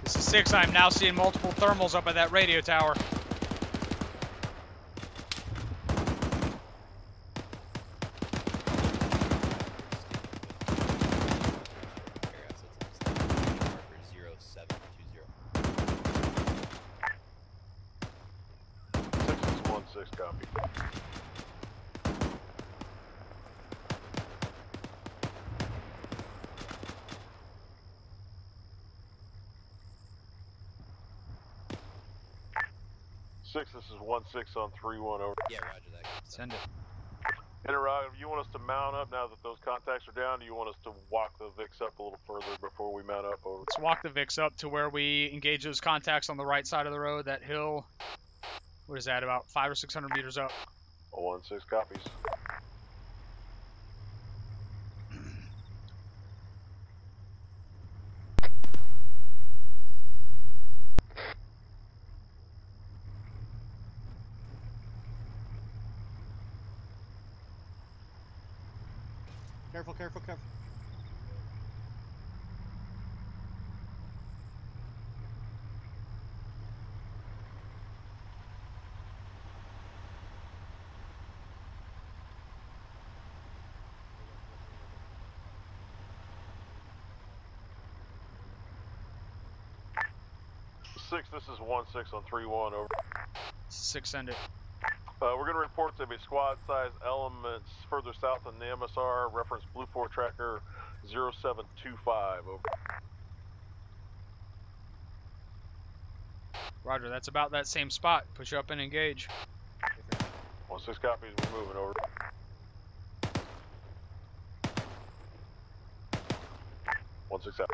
Speaker 5: This is 6. I'm now seeing multiple thermals up at that radio tower.
Speaker 7: Copy. This is 1-6 on 3-1 over.
Speaker 21: Yeah, roger that.
Speaker 5: Send it.
Speaker 7: Interrogative, you want us to mount up now that those contacts are down? Do you want us to walk the VIX up a little further before we mount up? Over.
Speaker 5: Let's walk the Vics up to where we engage those contacts on the right side of the road. That hill, what is that, about 500 or 600 meters up?
Speaker 7: 1-6 copies.
Speaker 6: Careful, careful, careful.
Speaker 7: 6, this is 1-6 on 3-1, over.
Speaker 5: 6, send it.
Speaker 7: We're going to report to be squad-sized elements further south on the MSR, reference Blue 4 Tracker 0725, over.
Speaker 5: Roger, that's about that same spot. Push up and engage.
Speaker 7: 1-6 copies, we're moving, over. 1-6 out.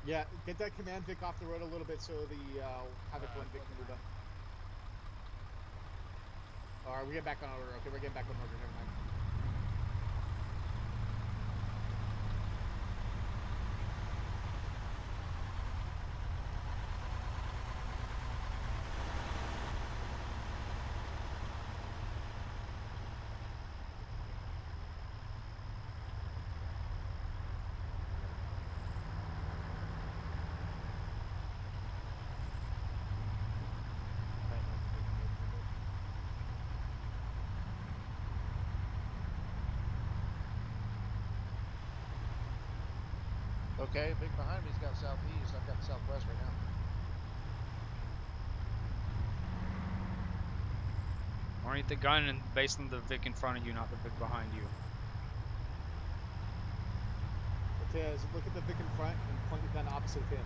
Speaker 6: Yeah, get that command Vic off the road a little bit so the Havoc 1 Vic can move up. Alright, we get back on order. Okay, we're getting back on order. Never mind.
Speaker 18: Okay, big behind me's got southeast. I've got southwest right now.
Speaker 5: Orient the gun and base on the Vic in front of you, not the Vic behind you.
Speaker 6: Okay, look at the Vic in front and point your gun opposite of him.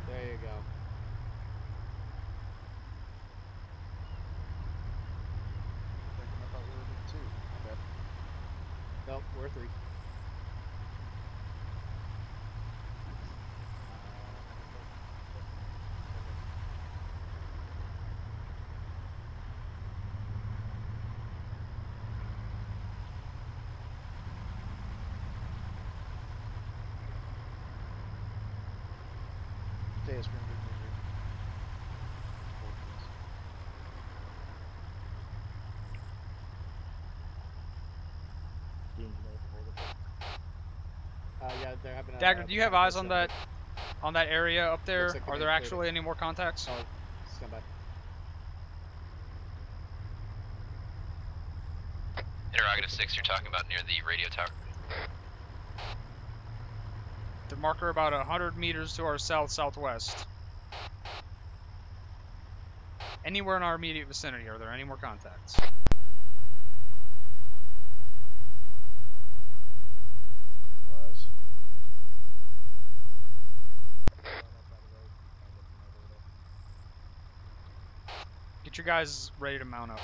Speaker 6: There you go.
Speaker 18: I thought we were Vic 2. Okay.
Speaker 6: Nope, we're 3.
Speaker 18: Is going to be
Speaker 6: yeah, they're having a...
Speaker 5: Dagger, do you have eyes on that area up there?
Speaker 6: Like
Speaker 5: Are there actually any more contacts?
Speaker 6: Oh, stand by.
Speaker 21: Interrogative 6, you're talking about near the radio tower.
Speaker 5: The marker about 100 meters to our south-southwest. Anywhere in our immediate vicinity, are there any more contacts? Get your guys ready to mount up.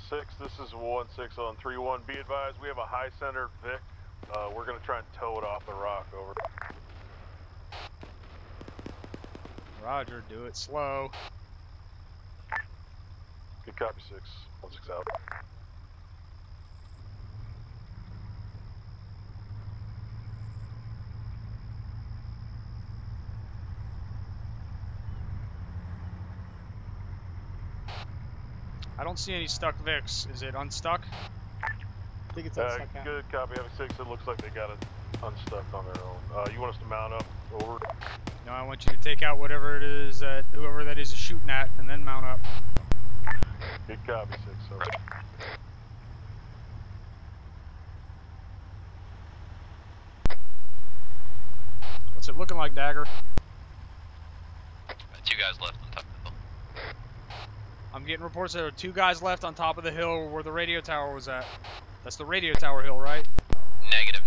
Speaker 7: 6, this is 1-6 on 3-1. Be advised, we have a high center Vic. We're going to try and tow it off the rock, over.
Speaker 5: Roger, do it slow.
Speaker 7: Good copy, 6. 1-6 out.
Speaker 5: I don't see any stuck Vics. Is it unstuck?
Speaker 6: I think it's unstuck now.
Speaker 7: Good copy, having 6. It looks like they got it unstuck on their own. You want us to mount up, over?
Speaker 5: No, I want you to take out whatever it is that whoever that is shooting at, and then mount up.
Speaker 7: Good copy, 6. Over.
Speaker 5: What's it looking like, Dagger?
Speaker 21: 2 guys left on top of the hill.
Speaker 5: I'm getting reports that there are 2 guys left on top of the hill where the radio tower was at. That's the radio tower hill, right?
Speaker 21: Negative.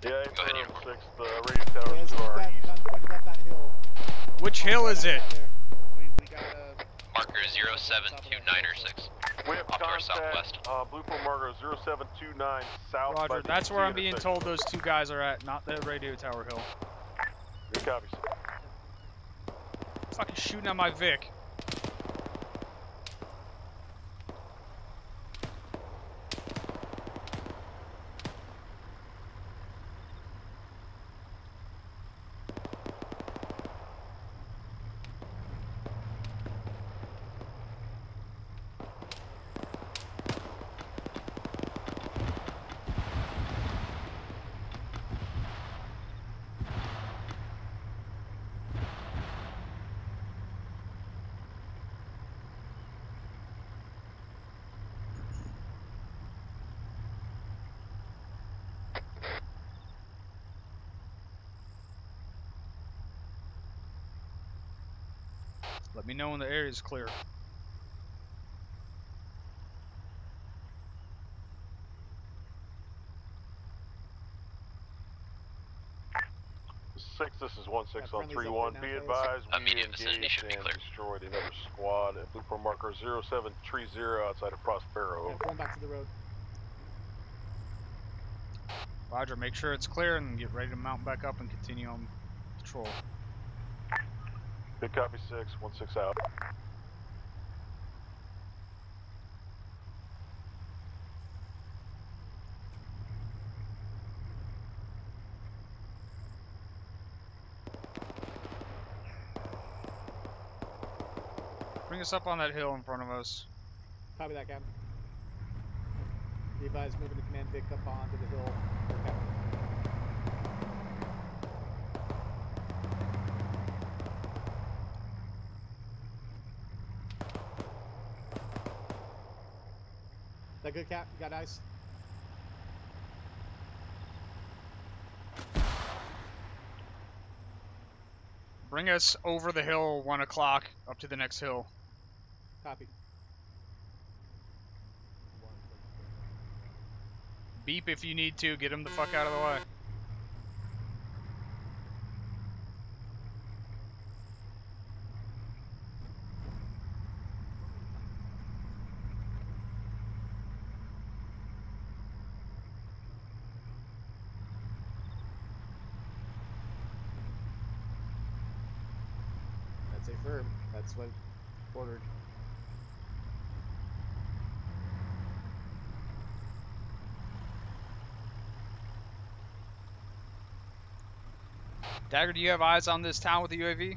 Speaker 7: Yeah,
Speaker 21: go ahead,
Speaker 7: 6. The radio tower is to our east.
Speaker 5: Which hill is it?
Speaker 18: We got a...
Speaker 21: Marker 072906.
Speaker 7: We have
Speaker 21: off to our
Speaker 7: contact,
Speaker 21: southwest.
Speaker 7: Blue 4 marker 0729 south.
Speaker 5: Roger, that's where I'm being told those 2 guys are at, not the radio tower hill.
Speaker 7: Good copy, sir.
Speaker 5: Fucking shooting at my Vic. Let me know when the area is clear.
Speaker 7: This is 1-6 on
Speaker 6: friendly's up
Speaker 7: 3-1.
Speaker 6: right
Speaker 7: Be
Speaker 6: now,
Speaker 7: advised, we
Speaker 21: Immediate vicinity
Speaker 7: engaged
Speaker 21: should be
Speaker 7: and
Speaker 21: clear.
Speaker 7: destroyed another squad at blueprint marker 0730 outside of Prospero.
Speaker 6: Okay, pulling back to the road.
Speaker 5: Roger, make sure it's clear and get ready to mount back up and continue on patrol.
Speaker 7: Good copy, 1-6 out.
Speaker 5: Bring us up on that hill in front of us.
Speaker 6: Copy that, Captain. Be advised, moving the command Vic up onto the hill. Okay. That good, Cap? You got ice?
Speaker 5: Bring us over the hill, 1 o'clock, up to the next hill.
Speaker 6: Copy.
Speaker 5: Beep if you need to, get him the fuck out of the way.
Speaker 6: That's a firm. That's what ordered.
Speaker 5: Dagger, do you have eyes on this town with the UAV?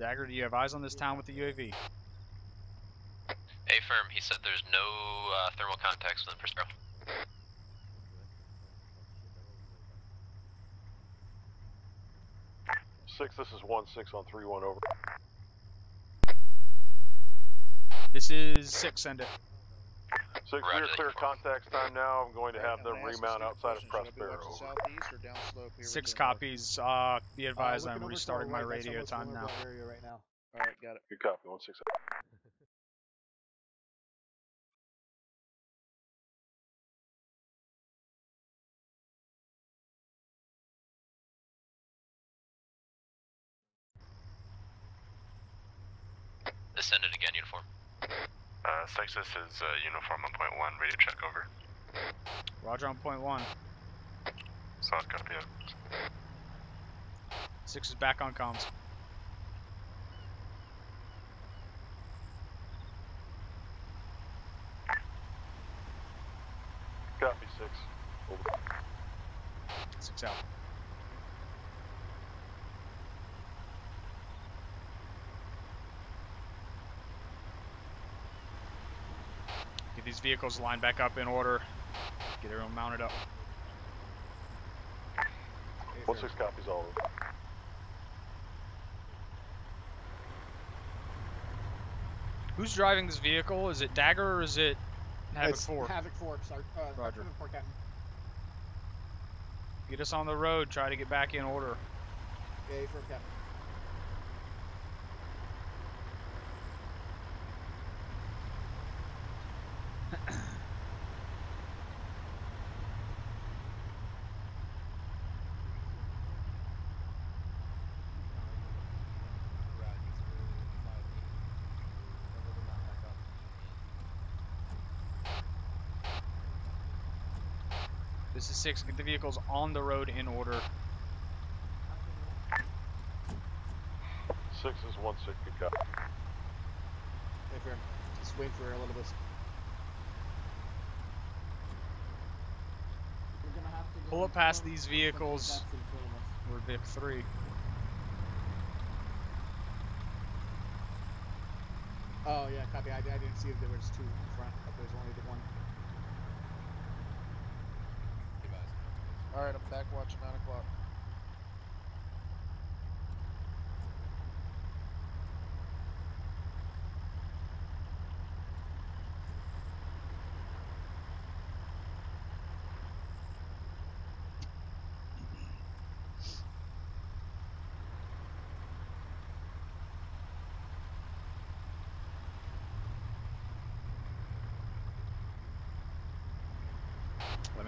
Speaker 5: Dagger, do you have eyes on this town with the UAV?
Speaker 21: Affirm, he said there's no thermal contacts within Prospero.
Speaker 7: 6, this is 1-6 on 3-1, over.
Speaker 5: This is 6, send it.
Speaker 7: 6, we are clear contacts time now. I'm going to have them remount outside of Prospero.
Speaker 18: Southeast or downslope here?
Speaker 5: 6 copies. Be advised, I'm restarting my radio time now.
Speaker 6: Area right now.
Speaker 18: Alright, got it.
Speaker 7: Good copy, 1-6.
Speaker 21: Send it again, uniform.
Speaker 20: 6, this is uniform on point 1, radio check over.
Speaker 5: Roger on point 1.
Speaker 20: Solid copy.
Speaker 5: 6 is back on comms.
Speaker 7: Copy, 6. Over.
Speaker 5: 6 out. Get these vehicles lined back up in order. Get everyone mounted up.
Speaker 7: 1-6 copies all over.
Speaker 5: Who's driving this vehicle? Is it Dagger or is it Havoc
Speaker 6: It's
Speaker 5: 4?
Speaker 6: Havoc 4, sorry.
Speaker 5: Roger.
Speaker 6: Havoc 4, Captain.
Speaker 5: Get us on the road, try to get back in order.
Speaker 6: Yeah, for Captain.
Speaker 5: This is 6, get the vehicles on the road in order.
Speaker 7: 6 is 1-6, good copy.
Speaker 6: Hey, firm. Just wait for a little bit.
Speaker 5: Pull up past these vehicles. We're Vic 3.
Speaker 6: Oh, yeah, copy. I didn't see that there was 2 in front, but there's only the 1.
Speaker 18: Alright, I'm back watching 9 o'clock.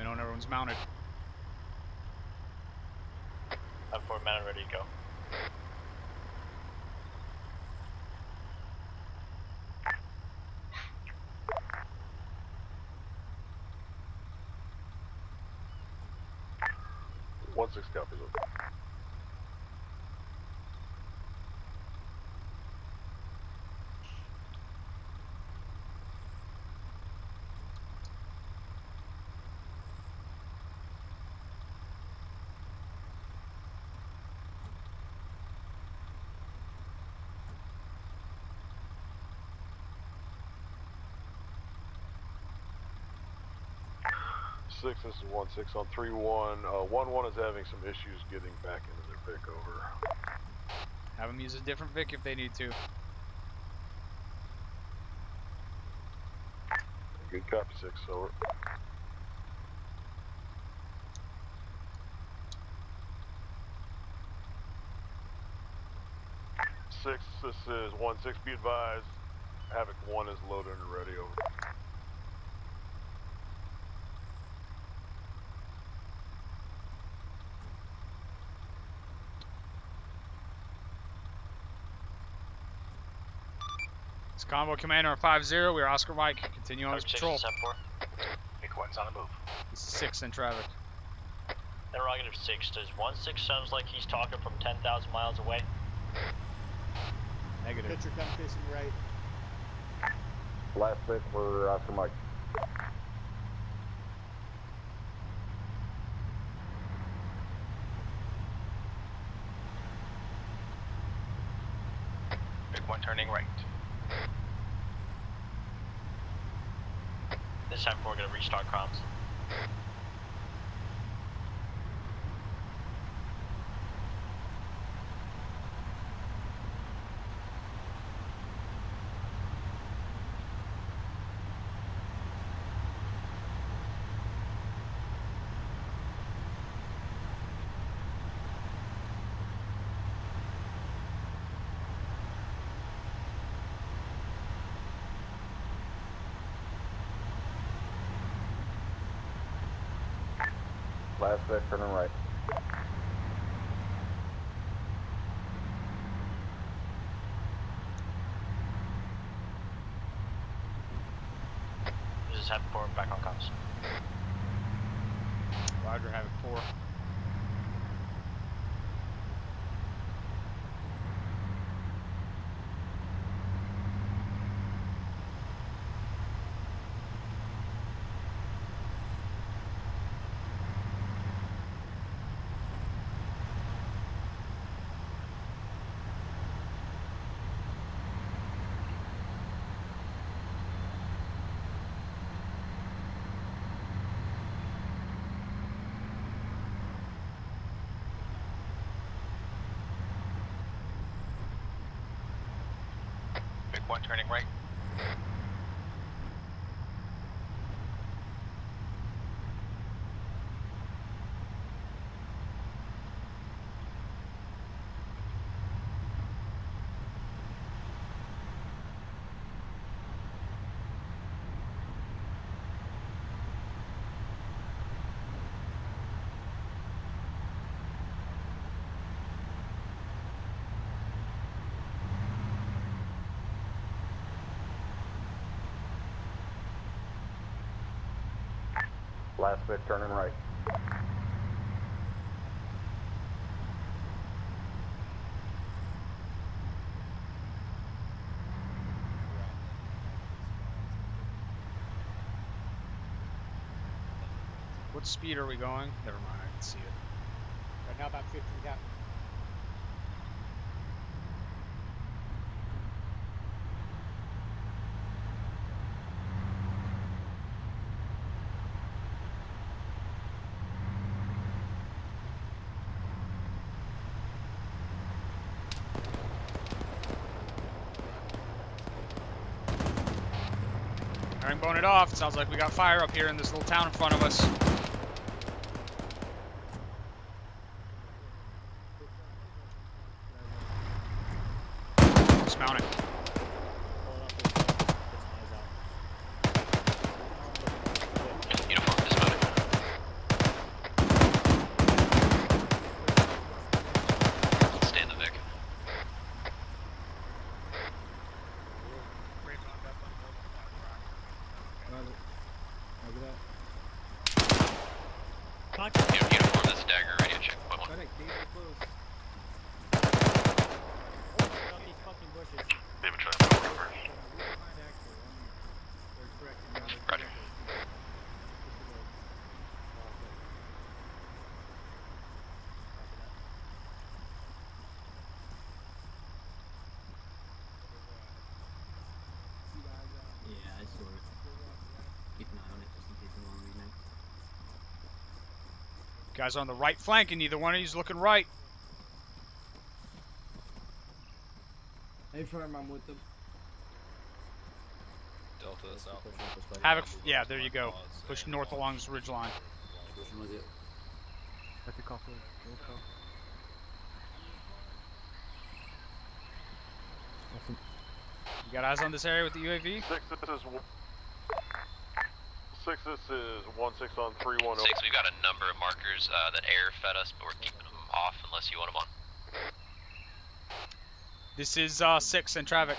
Speaker 5: know when everyone's mounted.
Speaker 10: I'm 4 mounted, ready to go.
Speaker 7: One 6 copies. Six, this is 1-6 on 3-1. 1-1 is having some issues getting back into their Vic, over.
Speaker 5: Have them use a different Vic if they need to.
Speaker 7: Good copy, 6, over. Six, this is 1-6, be advised. Havoc 1 is loaded and ready, over.
Speaker 5: It's Convoy Commander on 5-0. We are Oscar Mike. Continue on his patrol.
Speaker 10: Big one's on the move.
Speaker 5: He's 6 in traffic.
Speaker 10: Interrogative 6. Does 1-6 sounds like he's talking from 10,000 miles away?
Speaker 5: Negative.
Speaker 6: Picture come facing right.
Speaker 7: Last bit for Oscar Mike.
Speaker 10: Big one turning right. This time we're going to restart comms.
Speaker 7: Last bit, turning right.
Speaker 10: This is Havoc 4, back on comms.
Speaker 5: Roger, Havoc 4.
Speaker 10: Big one turning right.
Speaker 7: Last bit, turning right.
Speaker 5: What speed are we going? Never mind, I can see it.
Speaker 6: Right now about 15 cap.
Speaker 5: Herringbone it off. Sounds like we got fire up here in this little town in front of us. Dismount it.
Speaker 21: Uniform dismounted.
Speaker 5: Guys are on the right flank, and neither one of you's looking right.
Speaker 22: Hey, firm, I'm with them.
Speaker 8: Delta south.
Speaker 5: Havoc, yeah, there you go. Push north along this ridge line.
Speaker 22: Pushing with you.
Speaker 9: That's a copy.
Speaker 5: You got eyes on this area with the UAV?
Speaker 7: 6, this is 1-6 on 310.
Speaker 21: 6, we've got a number of markers that air fed us, but we're keeping them off unless you want them on.
Speaker 5: This is 6 in traffic.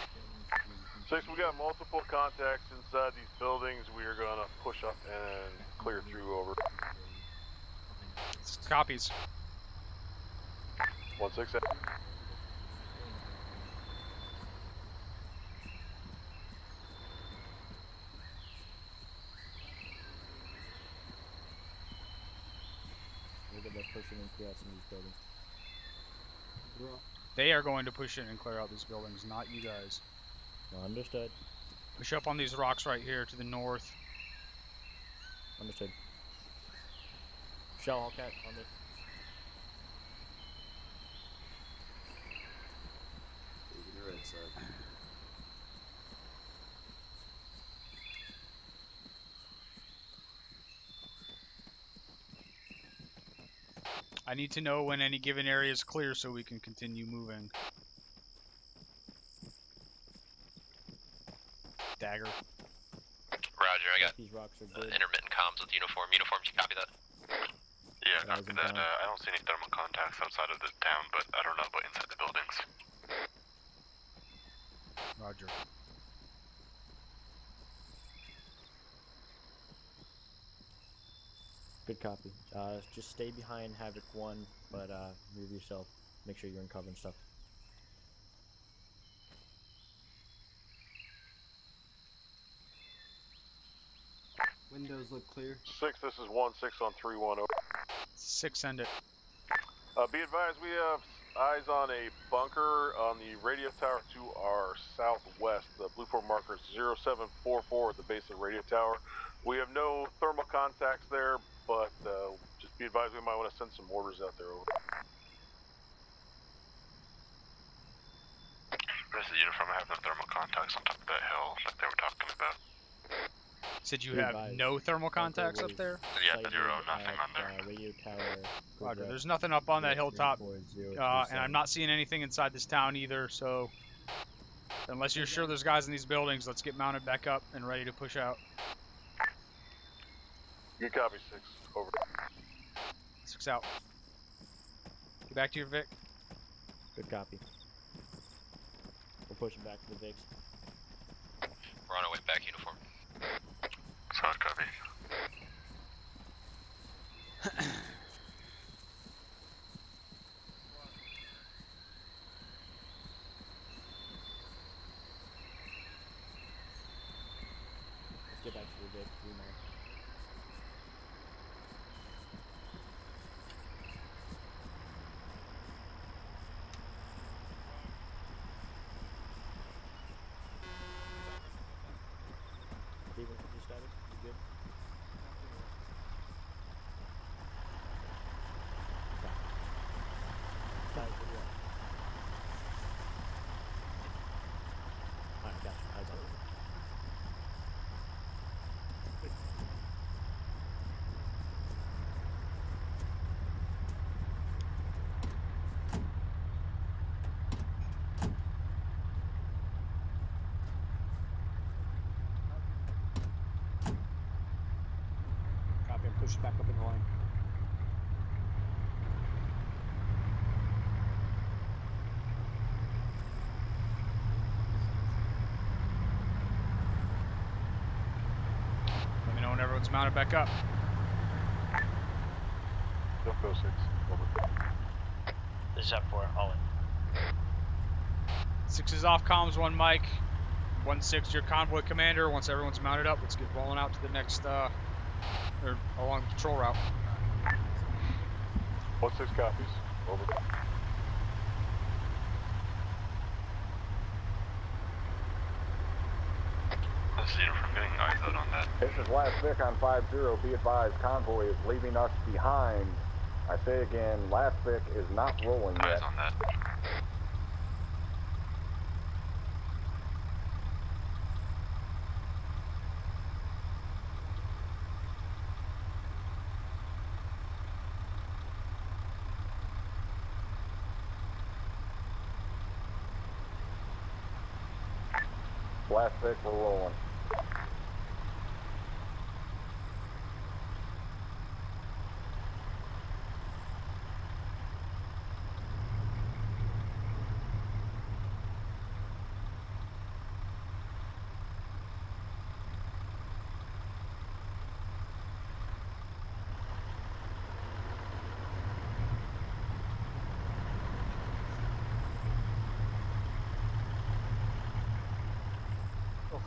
Speaker 7: 6, we got multiple contacts inside these buildings. We are gonna push up and clear through. Over.
Speaker 5: Copies.
Speaker 7: 1-6.
Speaker 1: Look at that pushing and clear out some of these buildings.
Speaker 5: They are going to push in and clear out these buildings, not you guys.
Speaker 1: Understood.
Speaker 5: Push up on these rocks right here to the north.
Speaker 1: Understood. Shell Hellcat on this.
Speaker 22: Taking the right side.
Speaker 5: I need to know when any given area is clear so we can continue moving. Dagger.
Speaker 21: Roger, I got
Speaker 1: These rocks are good.
Speaker 21: intermittent comms with uniform. Uniform, you copy that?
Speaker 20: Yeah, copy that. I don't see any thermal contacts outside of the town, but I don't know about inside the buildings.
Speaker 5: Roger.
Speaker 1: Good copy. Just stay behind Havoc 1, but move yourself. Make sure you're in cover and stuff.
Speaker 22: Windows look clear.
Speaker 7: 6, this is 1-6 on 310.
Speaker 5: 6, send it.
Speaker 7: Be advised, we have eyes on a bunker on the radio tower to our southwest. The blue form marker is 0744 at the base of the radio tower. We have no thermal contacts there, but just be advised we might want to send some mortars out there. Over.
Speaker 20: This is the uniform. I have no thermal contacts on top of that hill that they were talking about.
Speaker 5: Said you have no thermal contacts up there?
Speaker 20: Yeah, 0, nothing on there.
Speaker 1: Radio tower.
Speaker 5: Roger, there's nothing up on that hilltop, and I'm not seeing anything inside this town either, so unless you're sure there's guys in these buildings, let's get mounted back up and ready to push out.
Speaker 7: Good copy, 6. Over.
Speaker 5: 6 out. Get back to your Vic.
Speaker 1: Good copy. We're pushing back to the Vics.
Speaker 21: We're on our way back, uniform.
Speaker 20: Solid copy.
Speaker 1: Let's get back to the Vic. Steven, your status? You good? Alright, gotcha. Eyes on.
Speaker 2: Copy, I'm pushed back up in line.
Speaker 5: Let me know when everyone's mounted back up.
Speaker 7: Don't go 6. Over.
Speaker 10: This is F4, all in.
Speaker 5: 6 is off comms, 1 mic. 1-6, your convoy commander. Once everyone's mounted up, let's get rolling out to the next, or along the patrol route.
Speaker 7: 1-6 copies. Over.
Speaker 20: This is the uniform. Getting eyes out on that.
Speaker 11: This is Last Vic on 5-0. Be advised, convoy is leaving us behind
Speaker 8: I say again, last Vic is not rolling yet.
Speaker 20: Eyes on that.
Speaker 8: Last Vic, we're rolling.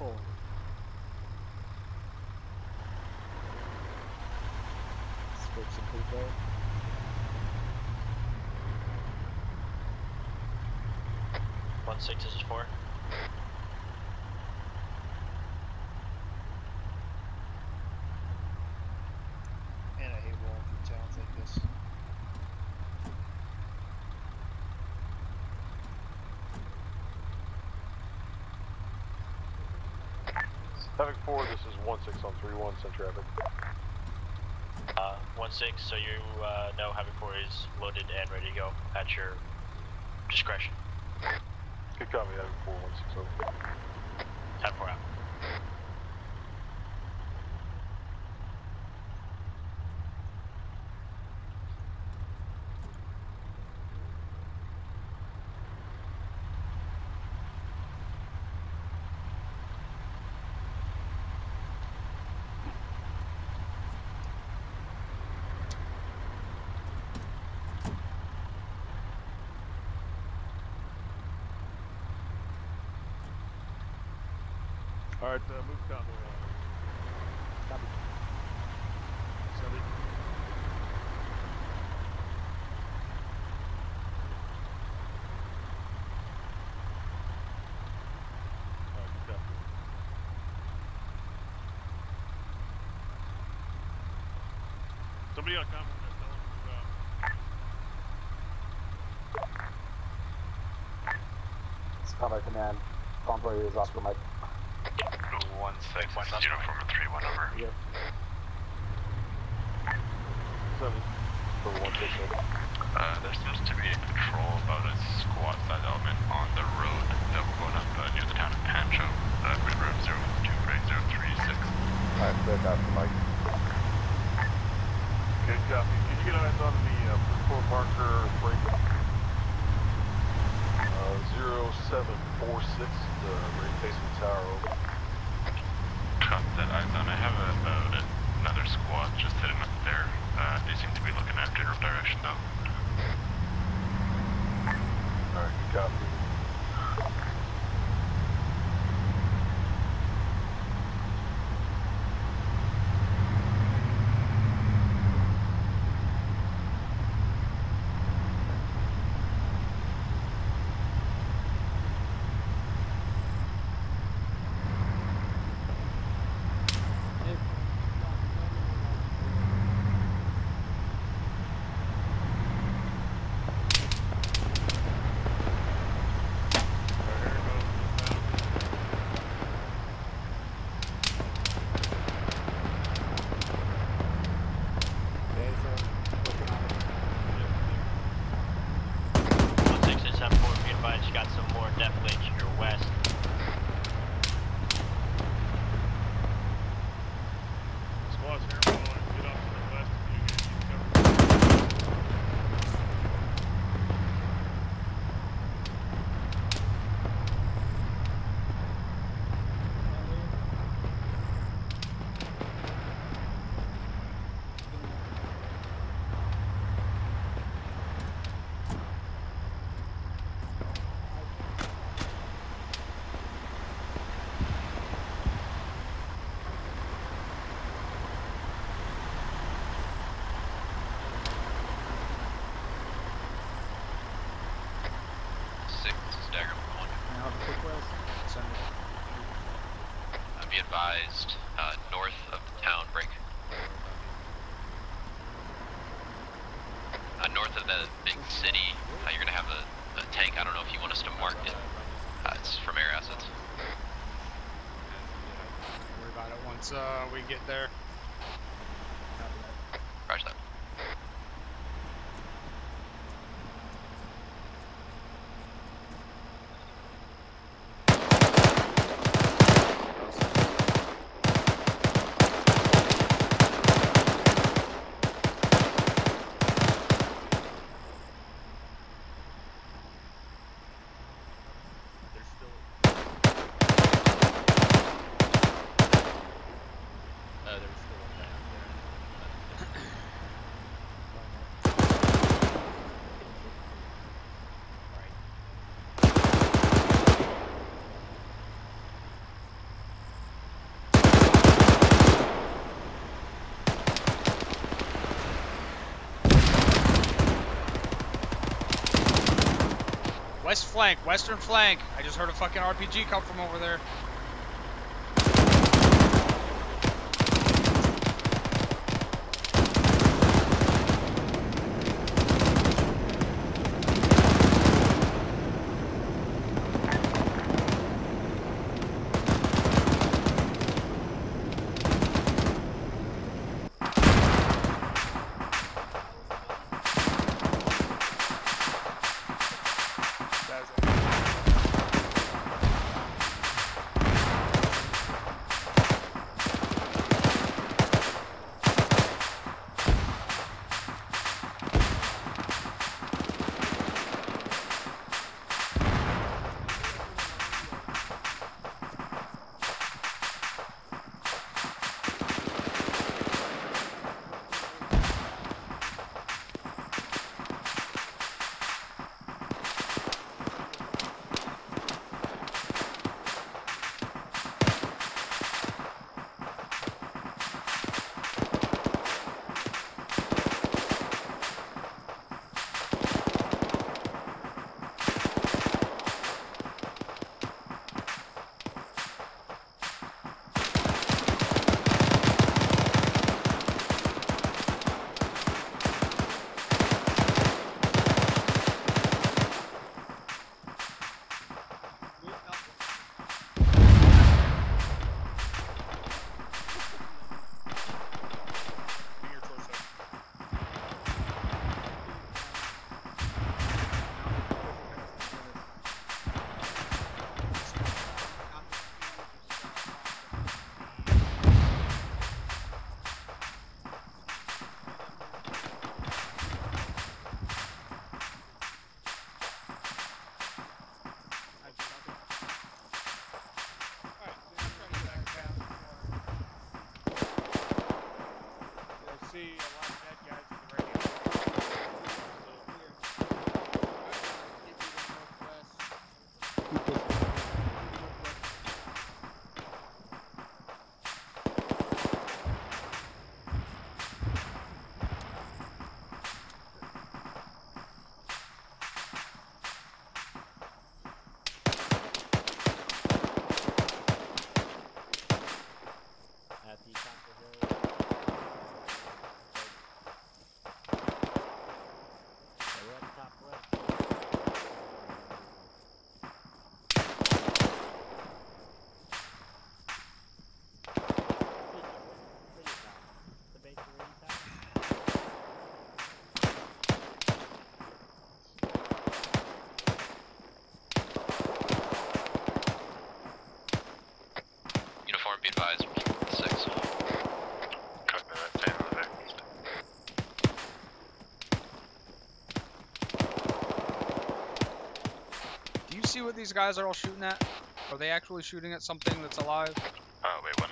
Speaker 13: Oh. Spoke some poop there.
Speaker 10: One 6 is 4.
Speaker 18: And I hate rolling through towns like this.
Speaker 7: Havoc 4, this is 1-6 on 3-1, send traffic.
Speaker 10: 1-6, so you know Havoc 4 is loaded and ready to go at your discretion.
Speaker 7: Good copy, Havoc 4, 1-6 over.
Speaker 10: Havoc 4 out.
Speaker 7: Alright, move Convoy on.
Speaker 2: Copy.
Speaker 7: Send it. Alright, good copy. Somebody on Convoy, tell them to move out.
Speaker 8: It's Combat Command. Convoy is Oscar Mike.
Speaker 20: 1-6, this is uniform 3-1 over.
Speaker 8: Yep.
Speaker 7: 7 for 1-6 over.
Speaker 20: There seems to be a patrol about a squad size element on the road that we're going up near the town of Pancho. Grid road 02 break 036.
Speaker 8: Alright, Vic, Oscar Mike.
Speaker 7: Good copy. Can you get eyes on the Fort Parker break? 0746, the rain basement tower over.
Speaker 20: Copy that, eyes on. I have another squad just heading up there. They seem to be looking at general direction though.
Speaker 7: Alright, good copy.
Speaker 21: Be advised, north of the town break. big city, you're gonna have a tank. I don't know if you want us to mark it. It's from air assets.
Speaker 5: Don't worry about it once we get there.
Speaker 21: Roger that.
Speaker 5: West flank, western flank. I just heard a fucking RPG come from over there.
Speaker 21: Be advised, 6.
Speaker 5: Do you see what these guys are all shooting at? Are they actually shooting at something that's alive?
Speaker 20: Wait, what?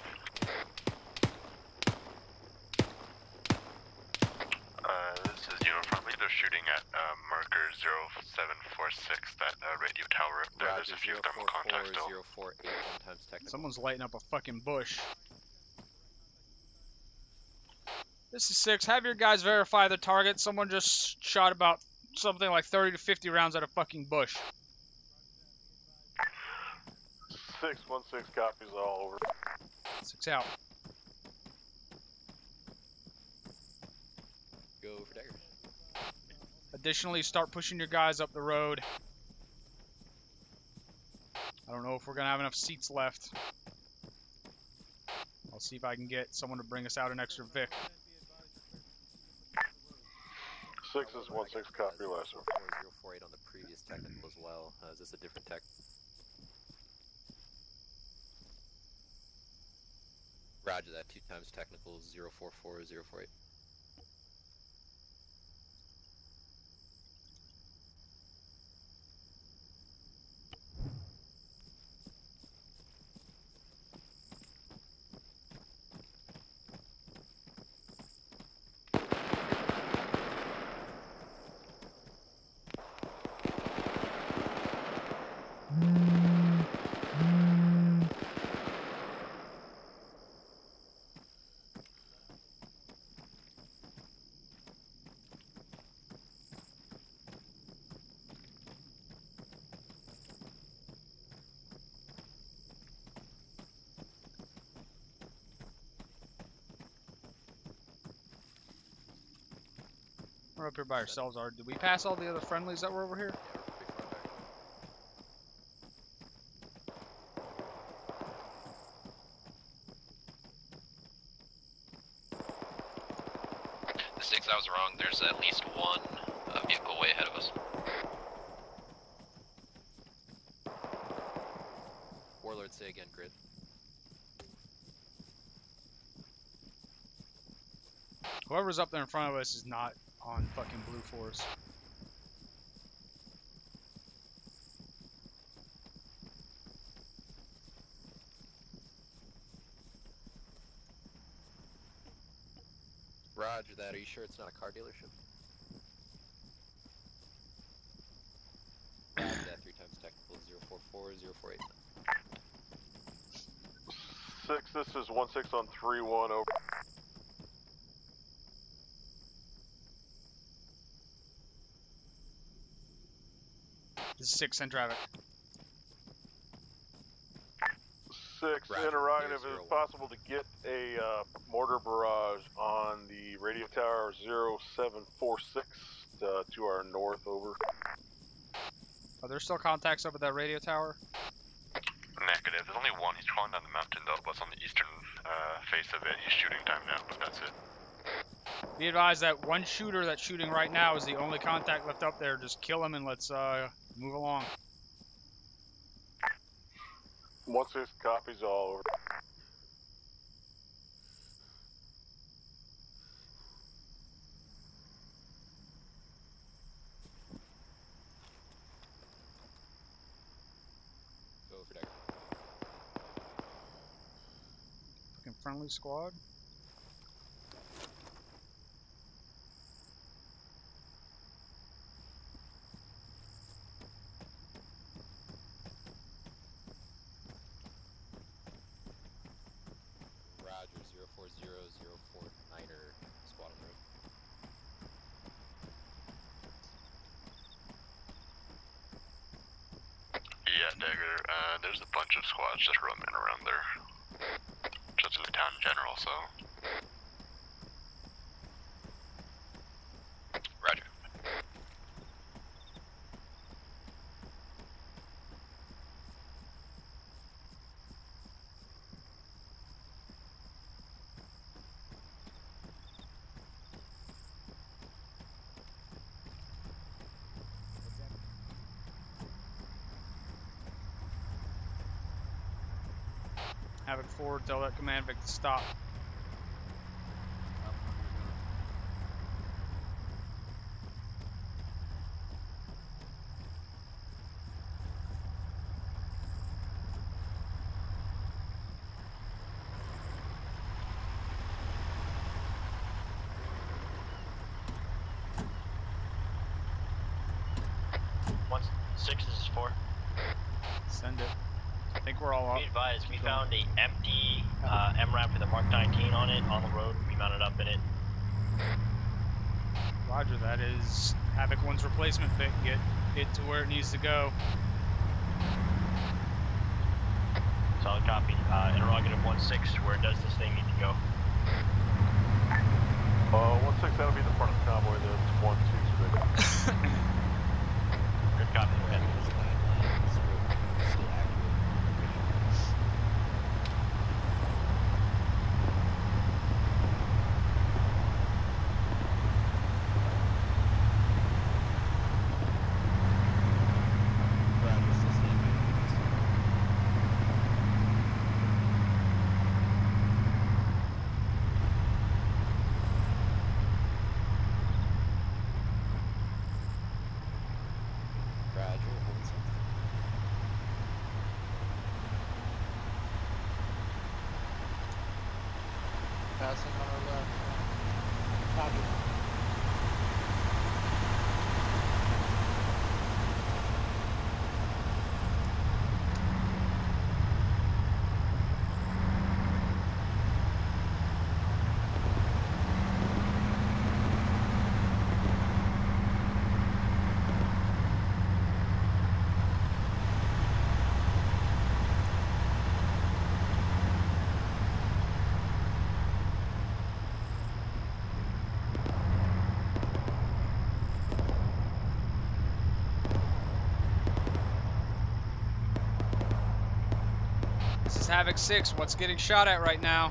Speaker 20: This is uniform. They're shooting at marker 0746, that radio tower up there. There's a few thermal contacts still.
Speaker 17: 048 times technical.
Speaker 5: Someone's lighting up a fucking bush. This is 6. Have your guys verify the target. Someone just shot about something like 30 to 50 rounds at a fucking bush.
Speaker 7: 616 copies all over.
Speaker 5: 6 out.
Speaker 17: Go for dagger.
Speaker 5: Additionally, start pushing your guys up the road. I don't know if we're going to have enough seats left. I'll see if I can get someone to bring us out an extra Vic.
Speaker 7: 6 is 1-6, copy last one.
Speaker 21: 4048 on the previous technical as well. Is this a different tech? Roger that, 2 times technical 044048.
Speaker 5: We're up here by ourselves. Did we pass all the other friendlies that were over here?
Speaker 21: The 6, I was wrong. There's at least one vehicle way ahead of us. Warlord, say again, grid.
Speaker 5: Whoever's up there in front of us is not on fucking Blue Force.
Speaker 21: Roger that. Are you sure it's not a car dealership? Roger that. 3 times technical 044048.
Speaker 7: 6, this is 1-6 on 3-1, over.
Speaker 5: This is 6 in traffic.
Speaker 7: 6, interrogative, is it possible to get a mortar barrage on the radio tower 0746 to our north, over?
Speaker 5: Are there still contacts up at that radio tower?
Speaker 20: Negative. There's only one. He's crawling down the mountain though, but it's on the eastern face of it. He's shooting time now, but that's it.
Speaker 5: Be advised that one shooter that's shooting right now is the only contact left up there. Just kill him and let's move along.
Speaker 7: 1-6, copies all, over.
Speaker 21: Go for deck.
Speaker 5: Fucking friendly squad.
Speaker 21: Roger, 040049er squad on the road.
Speaker 20: Yeah, Dagger. There's a bunch of squads just roaming around there. Just in the town in general, so.
Speaker 21: Roger.
Speaker 5: Havoc forward, tell that command Vic to stop.
Speaker 10: Once 6, this is 4.
Speaker 5: Send it. I think we're all up.
Speaker 10: Be advised, we found a empty MRAP with a Mark 19 on it on the road. We mounted up in it.
Speaker 5: Roger, that is Havoc 1's replacement Vic. Get it to where it needs to go.
Speaker 10: Solid copy. Interrogative 1-6, where does this thing need to go?
Speaker 7: 1-6, that'll be the front of the convoy, the 1-2.
Speaker 10: Good copy. Okay.
Speaker 6: Passing on our left. Copy.
Speaker 5: This is Havoc 6. What's getting shot at right now?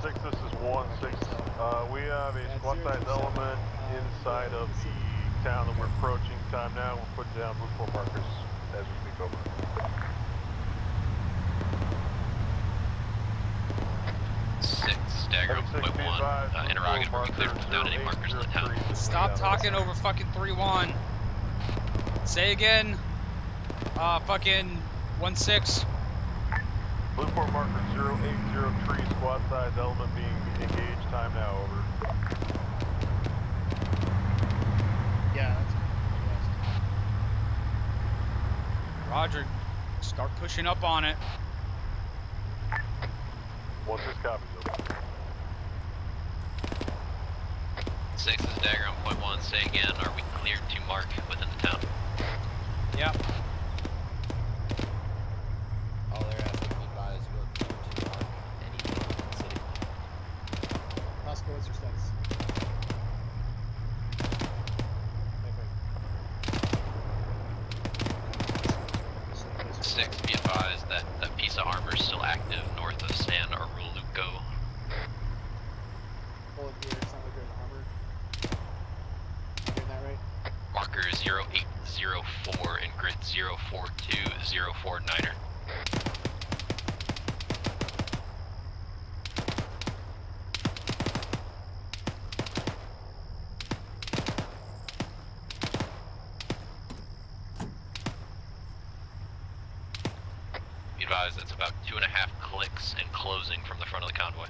Speaker 7: Six, this is 1-6. We have a SWAT-sized element inside of the town that we're approaching. Time now, we're putting down blue 4 markers as we speak over.
Speaker 21: Stagger 1.1, interrogative, are we cleared to put down any markers in the town?
Speaker 5: Stop talking over fucking 3-1. Say again. Fucking 1-6.
Speaker 7: Blue 4 marker 0803, squad size element being engaged. Time now, over.
Speaker 6: Yeah, that's
Speaker 5: Roger. Start pushing up on it.
Speaker 7: 1-6 copies, over.
Speaker 21: 6 is Dagger on point 1. Say again, are we cleared to mark within the town?
Speaker 5: Yep.
Speaker 11: All air traffic advised, you are cleared to mark any in the city.
Speaker 6: Roscoe, what's your status?
Speaker 21: 6, be advised that that piece of armor is still active north of San Aruluco.
Speaker 6: Pull it here, it's not like there's armor. Am I getting that right?
Speaker 21: Marker 0804 in grid 042049er. Be advised that's about 2.5 clicks and closing from the front of the convoy.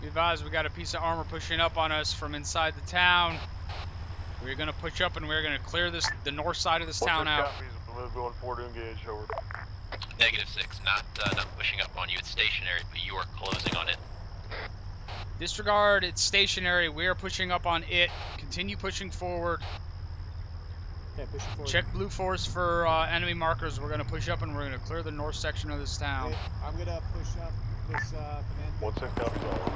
Speaker 5: Be advised, we got a piece of armor pushing up on us from inside the town. We're gonna push up and we're gonna clear the north side of this town out.
Speaker 7: Copies, move going forward to engage, over.
Speaker 21: Negative 6, not pushing up on you. It's stationary, but you are closing on it.
Speaker 5: Disregard, it's stationary. We are pushing up on it. Continue pushing forward.
Speaker 6: Okay, pushing forward.
Speaker 5: Check blue force for enemy markers. We're gonna push up and we're gonna clear the north section of this town.
Speaker 6: Okay, I'm gonna push up this command.
Speaker 7: 1-6 copies, over.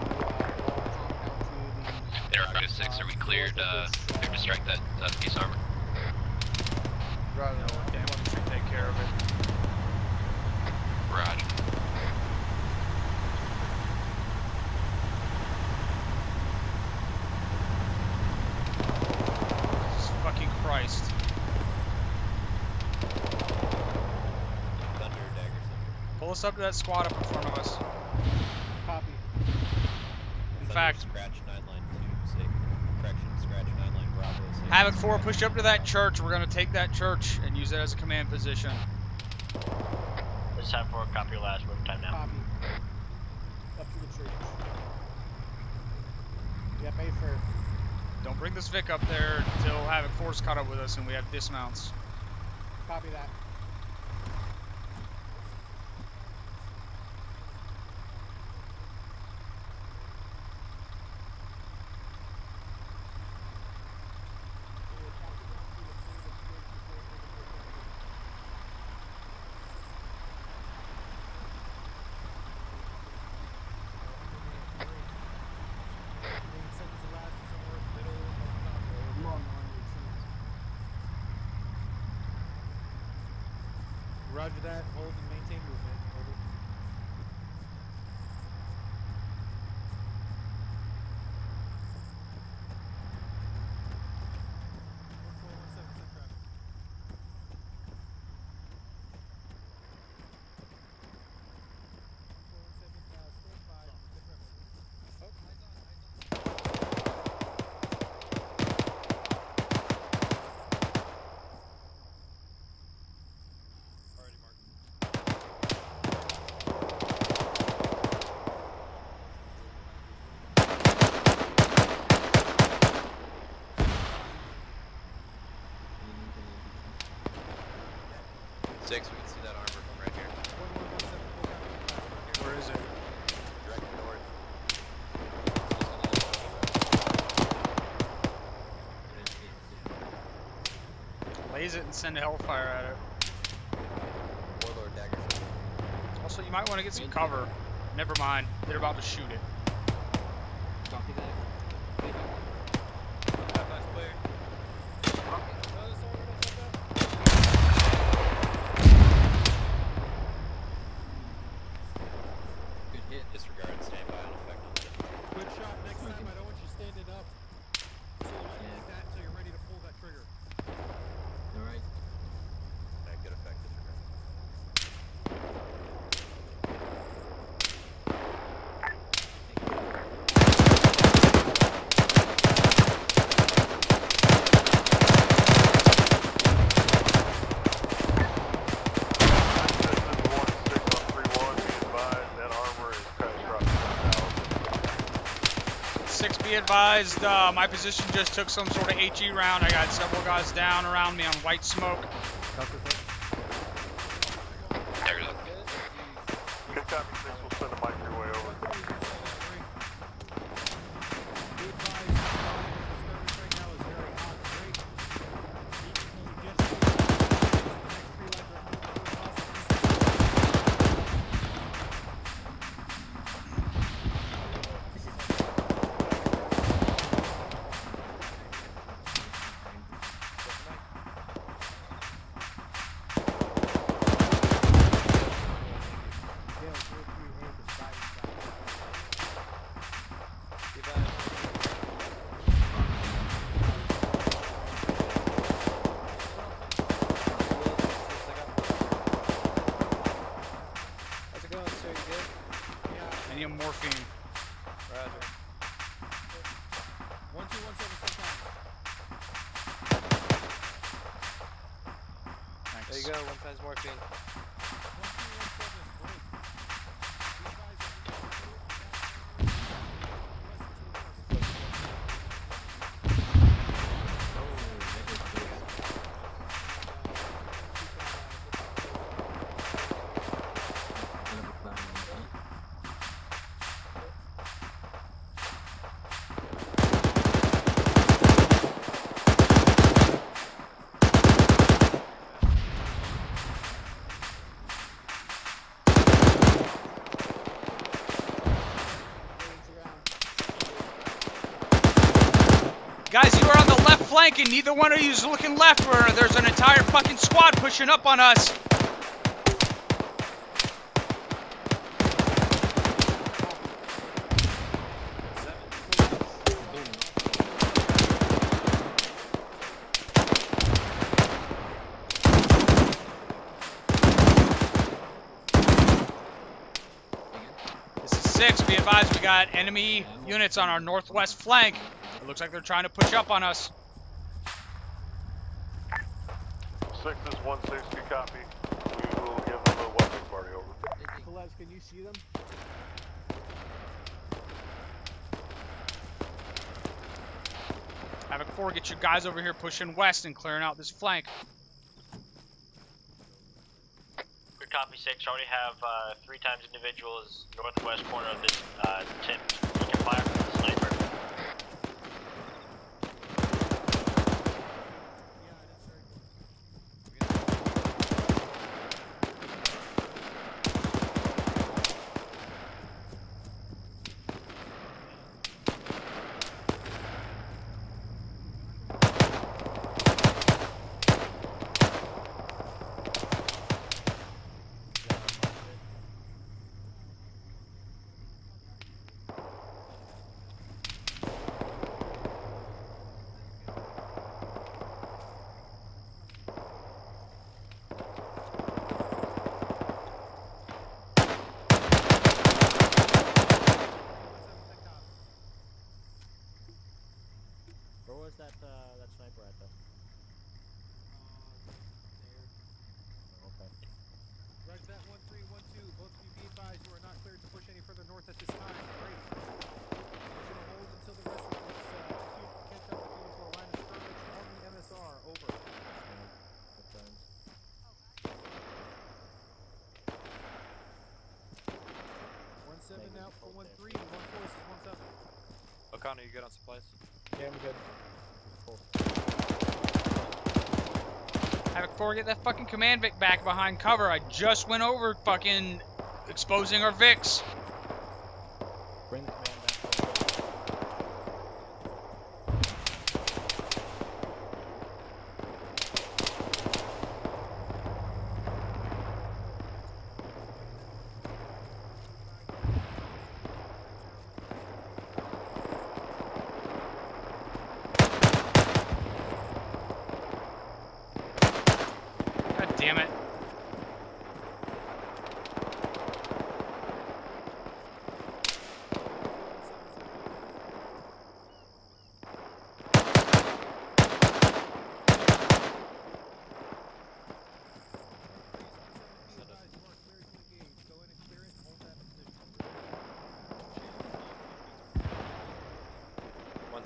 Speaker 21: Interrogative 6, are we cleared to strike that piece of armor?
Speaker 15: Roger, anyone should take care of it.
Speaker 21: Roger.
Speaker 5: Jesus fucking Christ.
Speaker 11: Thunder, Dagger.
Speaker 5: Pull us up to that squad up in front of us.
Speaker 6: Copy.
Speaker 5: In fact,
Speaker 11: Scratch 992, say, correction, scratch 99 Bravo. Say,
Speaker 5: Havoc 4, push up to that church. We're gonna take that church and use it as a command position.
Speaker 10: This time for copy your last move time now.
Speaker 6: Copy. Up to the church. Yeah, pay for.
Speaker 5: Don't bring this Vic up there until Havoc 4's caught up with us and we have dismounts.
Speaker 6: Copy that. Roger that. Hold and maintain movement. Over.
Speaker 21: Six, we can see that armor from right here.
Speaker 5: Where is it?
Speaker 21: Direct north.
Speaker 5: Laze it and send a hellfire at it.
Speaker 21: Warlord dagger.
Speaker 5: Also, you might want to get some cover. Never mind. They're about to shoot it.
Speaker 19: Copy that.
Speaker 21: That's clear. Good hit. Disregard. Stand by. Unaffected.
Speaker 6: Good shot. Next time, I don't want you standing up. So like that until you're ready to pull that trigger.
Speaker 21: All right. Good effect. Disregard.
Speaker 5: Be advised, my position just took some sort of HE round. I got several guys down around me on white smoke.
Speaker 7: Good copy, 6. We'll send a mic your way over.
Speaker 5: I need morphine.
Speaker 9: Roger.
Speaker 6: 1217
Speaker 5: Thanks.
Speaker 9: There you go, 1 times morphine.
Speaker 6: 1217,
Speaker 5: Guys, you are on the left flank and neither one of you is looking left where there's an entire fucking squad pushing up on us. This is 6. Be advised, we got enemy units on our northwest flank. It looks like they're trying to push up on us.
Speaker 7: 6 is 1-6. Good copy. We will give them a weapons party over.
Speaker 6: Colette, can you see them?
Speaker 5: Havoc 4, get your guys over here pushing west and clearing out this flank.
Speaker 10: Good copy, 6. Already have 3 times individuals northwest corner of this tip. You can fire from the sniper.
Speaker 1: Where's that that sniper at though?
Speaker 6: There.
Speaker 1: Oh, okay.
Speaker 6: Roger that, 1312. Both of you be advised you are not cleared to push any further north at this time. Great. We're going to hold until the rest of this catch up with you into a line of skirmish on the MSR. Over.
Speaker 1: Returns.
Speaker 6: 1-7 now for 1-3 and 1-4 is 1-7.
Speaker 4: O'Connor, you good on supplies?
Speaker 2: Yeah, I'm good.
Speaker 5: Havoc 4, get that fucking command Vic back behind cover. I just went over fucking exposing our Vics.
Speaker 1: Bring the command back.
Speaker 5: God damn it.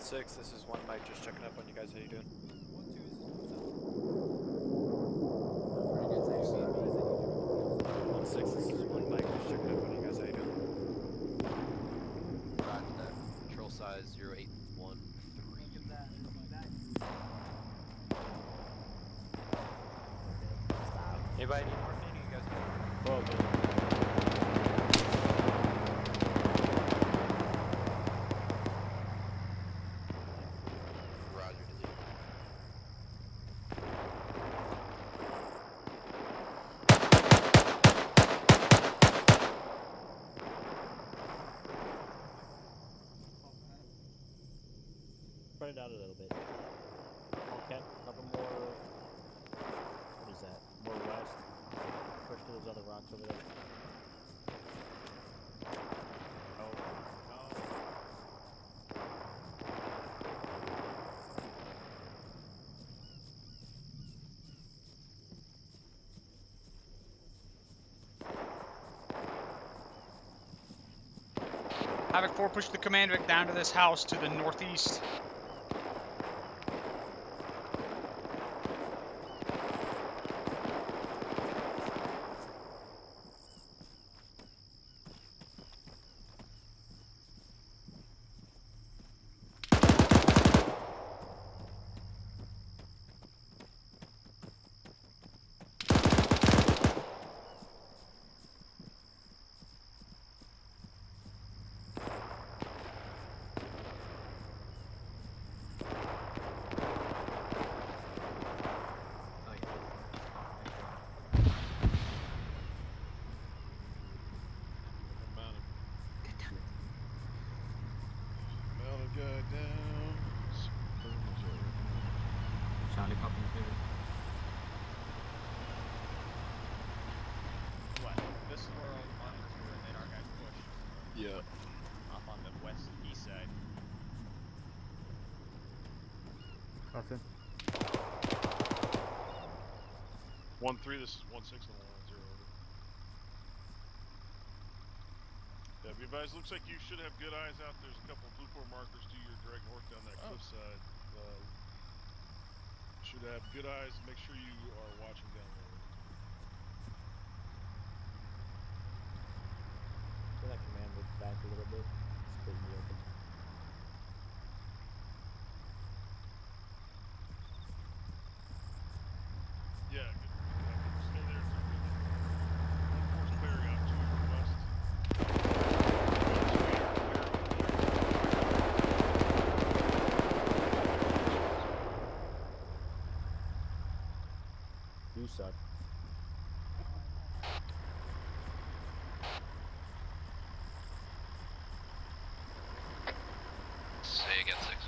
Speaker 4: Six, this is one Mike, just checking up on you guys. How you doing? 1-6, this is one Mike, just checking up on you guys. How you doing?
Speaker 21: Roger that. Control size 0813.
Speaker 4: Anybody need morphine? You guys good?
Speaker 1: Well, good.
Speaker 21: Roger, delete.
Speaker 1: Spread it out a little bit. Okay, a couple more. What is that? More west. Push to those other rocks over there. Oh, no.
Speaker 5: Havoc 4, push the command Vic down to this house to the northeast.
Speaker 12: Charlie popping the pivot.
Speaker 15: What? This is where all the monitors were, and then our guys pushed.
Speaker 7: Yeah.
Speaker 15: Off on the west east side.
Speaker 12: Crossing.
Speaker 7: 1-3, this is 1-6 on the 1-0. Yeah, be advised, looks like you should have good eyes out. There's a couple of blue 4 markers to your direct north down that cliffside. Should have good eyes. Make sure you are watching down there.
Speaker 1: Pull that command Vic back a little bit. Split me open.
Speaker 7: Yeah, good. Stay there. Force clearing out to your west.
Speaker 1: You suck.
Speaker 21: Say again, 6.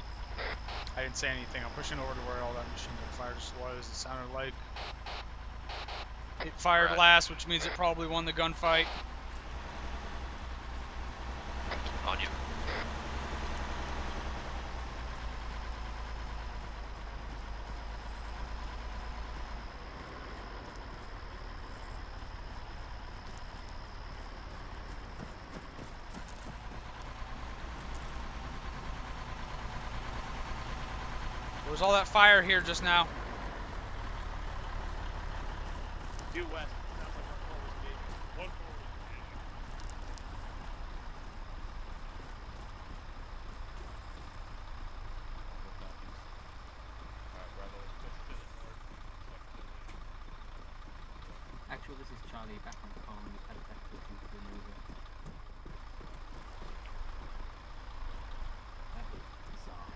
Speaker 5: I didn't say anything. I'm pushing over to where all that machine gun fire just was. It sounded like it fired last, which means it probably won the gunfight.
Speaker 21: On you.
Speaker 5: There was all that fire here just now.
Speaker 7: Due west. Sounds like one forward engagement. One forward engagement.
Speaker 3: Actual, this is Charlie back on comm. We've had a technical issue over. That was bizarre.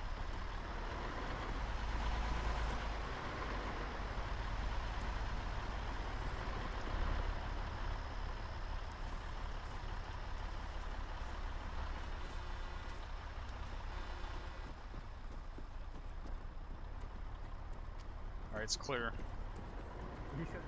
Speaker 5: Alright, it's clear.
Speaker 9: You should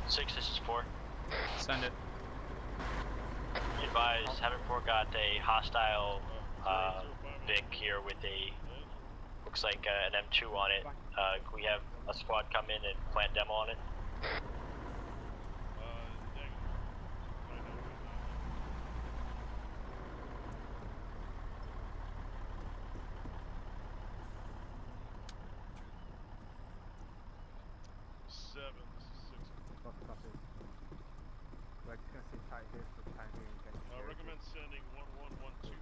Speaker 10: Six, this is 4.
Speaker 5: Send it.
Speaker 10: Be advised, having 4 got a hostile Vic here with a, looks like an M2 on it. Can we have a squad come in and plant demo on it?
Speaker 9: like gonna say tight here for the time being.
Speaker 7: I recommend sending 1112 up to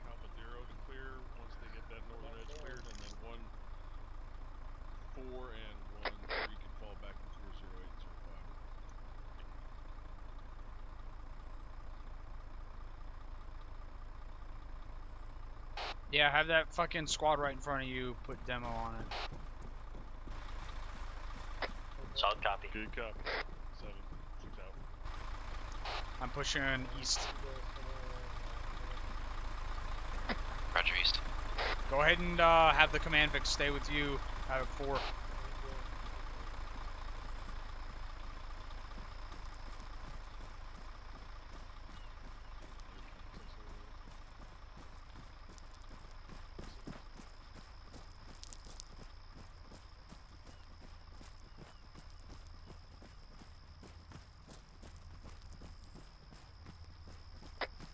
Speaker 7: Calpadero to clear once they get that northern edge cleared, and then 1-4 and 1-3 can fall back into 008 and 05.
Speaker 5: Yeah, have that fucking squad right in front of you. Put demo on it.
Speaker 10: Solid copy.
Speaker 7: Good copy. 7, 6 out.
Speaker 5: I'm pushing east.
Speaker 21: Roger east.
Speaker 5: Go ahead and have the command Vic stay with you. Have it 4.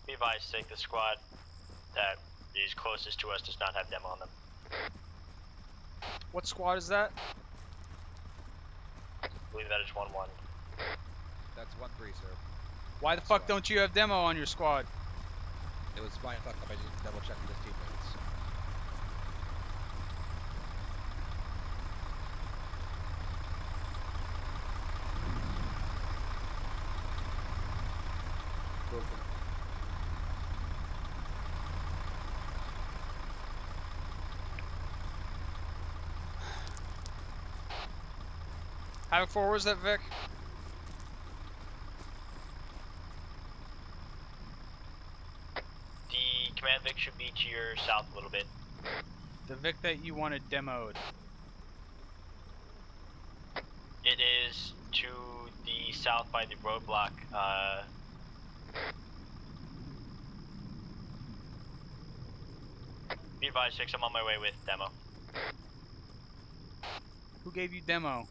Speaker 10: Be advised, take the squad that is closest to us does not have demo on them.
Speaker 5: What squad is that?
Speaker 10: I believe that is 1-1.
Speaker 11: That's 1-3, sir.
Speaker 5: Why the fuck don't you have demo on your squad?
Speaker 11: It was my fuck up. I didn't double check with his teammates.
Speaker 5: Havoc 4, where's that Vic?
Speaker 10: The command Vic should be to your south a little bit.
Speaker 5: The Vic that you wanted demoed.
Speaker 10: It is to the south by the roadblock. Be advised, 6, I'm on my way with demo.
Speaker 5: Who gave you demo?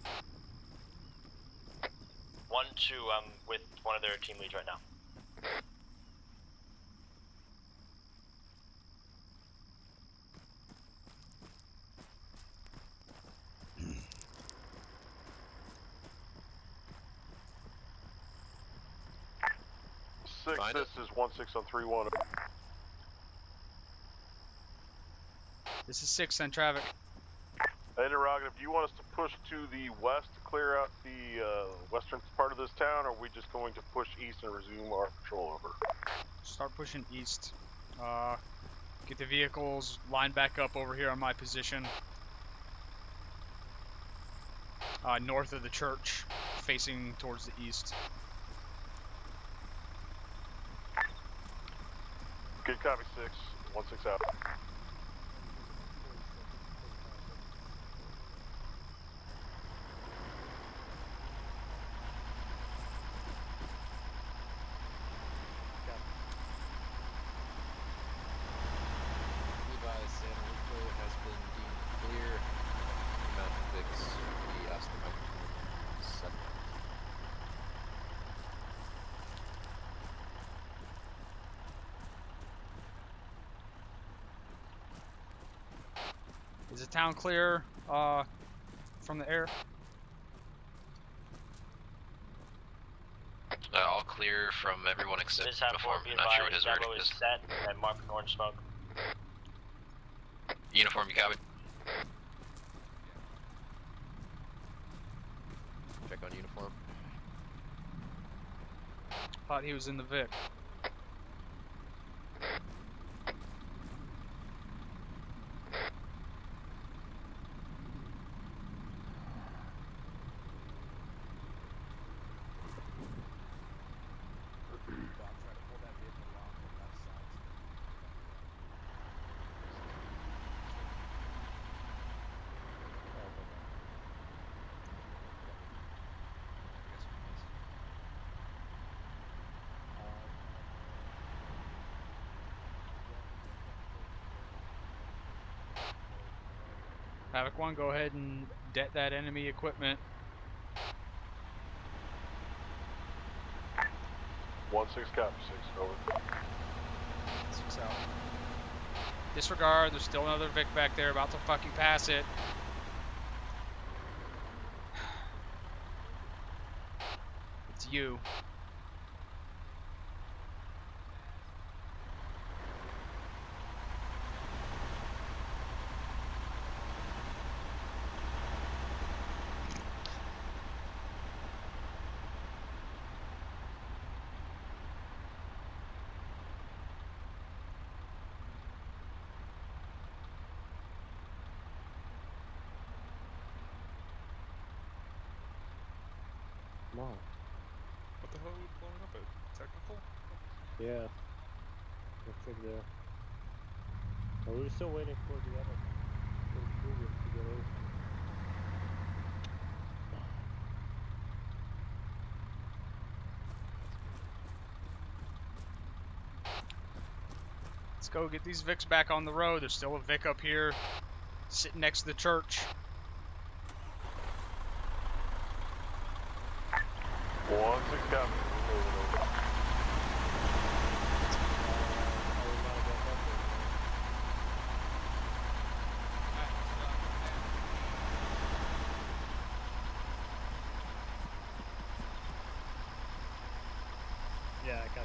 Speaker 10: 1-2, I'm with one of their team leads right now.
Speaker 7: This is 1-6 on 3-1.
Speaker 5: This is 6 on traffic.
Speaker 7: Interrogative, do you want us to push to the west to clear out the western part of this town, or are we just going to push east and resume our patrol over?
Speaker 5: Start pushing east. Get the vehicles lined back up over here on my position. north of the church, facing towards the east.
Speaker 7: Good copy, 6. 1-6 out.
Speaker 11: Levi, Santa Rico has been deemed clear. Amount of VIX, we asked the microphone 7.
Speaker 5: Is the town clear from the air?
Speaker 21: All clear from everyone except
Speaker 10: This have
Speaker 21: uniform.
Speaker 10: be
Speaker 21: Not sure what his
Speaker 10: advised,
Speaker 21: verdict
Speaker 10: Bravo
Speaker 21: is.
Speaker 10: is set and mark with orange smoke.
Speaker 21: Uniform, you copy?
Speaker 11: Check on uniform.
Speaker 5: Thought he was in the Vic. Havoc 1, go ahead and det that enemy equipment.
Speaker 7: 1-6 copy, 6. Over.
Speaker 5: 6 out. Disregard, there's still another Vic back there about to fucking pass it. It's you.
Speaker 9: Come on.
Speaker 14: What the hell are we blowing up at? Technical?
Speaker 9: Yeah. Looks like there. But we're still waiting for the other Cougar to get over.
Speaker 5: Let's go get these Vics back on the road. There's still a Vic up here, sitting next to the church.
Speaker 7: 1-6 copy. Over.
Speaker 9: Yeah, I got you.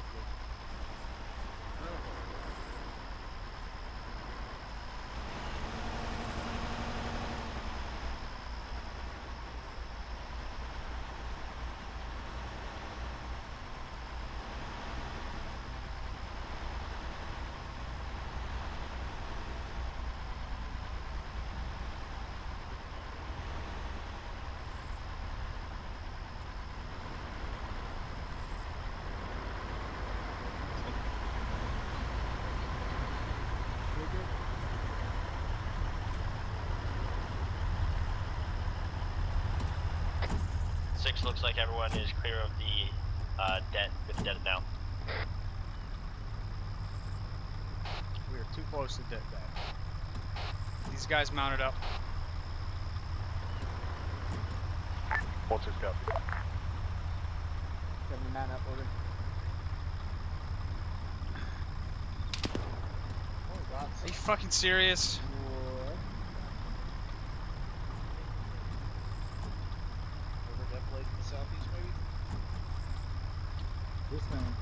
Speaker 10: Six looks like everyone is clear of the det with the det now.
Speaker 5: We are too close to det back. These guys mounted up.
Speaker 7: 1-6 copy.
Speaker 2: 70 man up, order. Oh god.
Speaker 5: Are you fucking serious?
Speaker 18: Over that blade in the southeast, maybe?
Speaker 12: Dismount.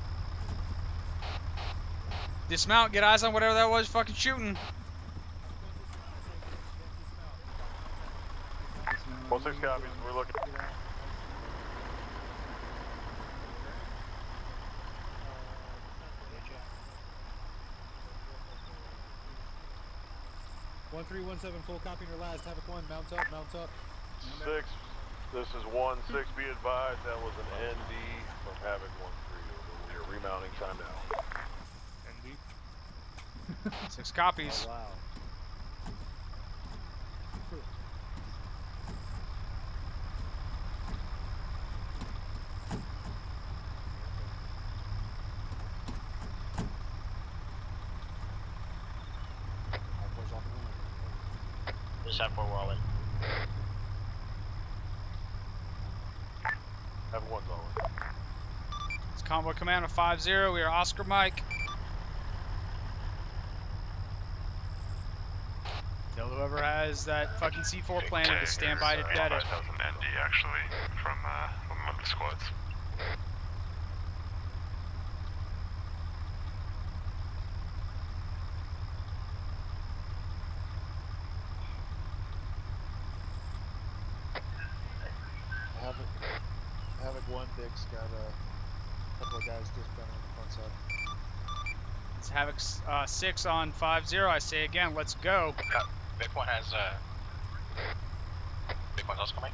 Speaker 5: Dismount, get eyes on whatever that was fucking shooting.
Speaker 7: 1-6 copies. We're looking.
Speaker 6: One 317 full copy in your last. Havoc 1, mount up, mount up.
Speaker 7: 6. This is 1-6, be advised, that was an ND from Havoc 1-3. We are remounting time now.
Speaker 14: ND?
Speaker 5: 6 copies.
Speaker 9: Oh, wow.
Speaker 10: Just have 4 we're all in.
Speaker 7: Have 1's all in.
Speaker 5: It's Convoy Command of 5-0. We are Oscar Mike. Tell whoever has that fucking C4 planted to stand by to dead it.
Speaker 20: That was an ND actually from one of the squads.
Speaker 18: Havoc 1, Vic's got a couple of guys just down on the front side.
Speaker 5: It's Havoc 6 on 5-0. I say again, let's go.
Speaker 21: Vic 1 has Vic 1's also coming.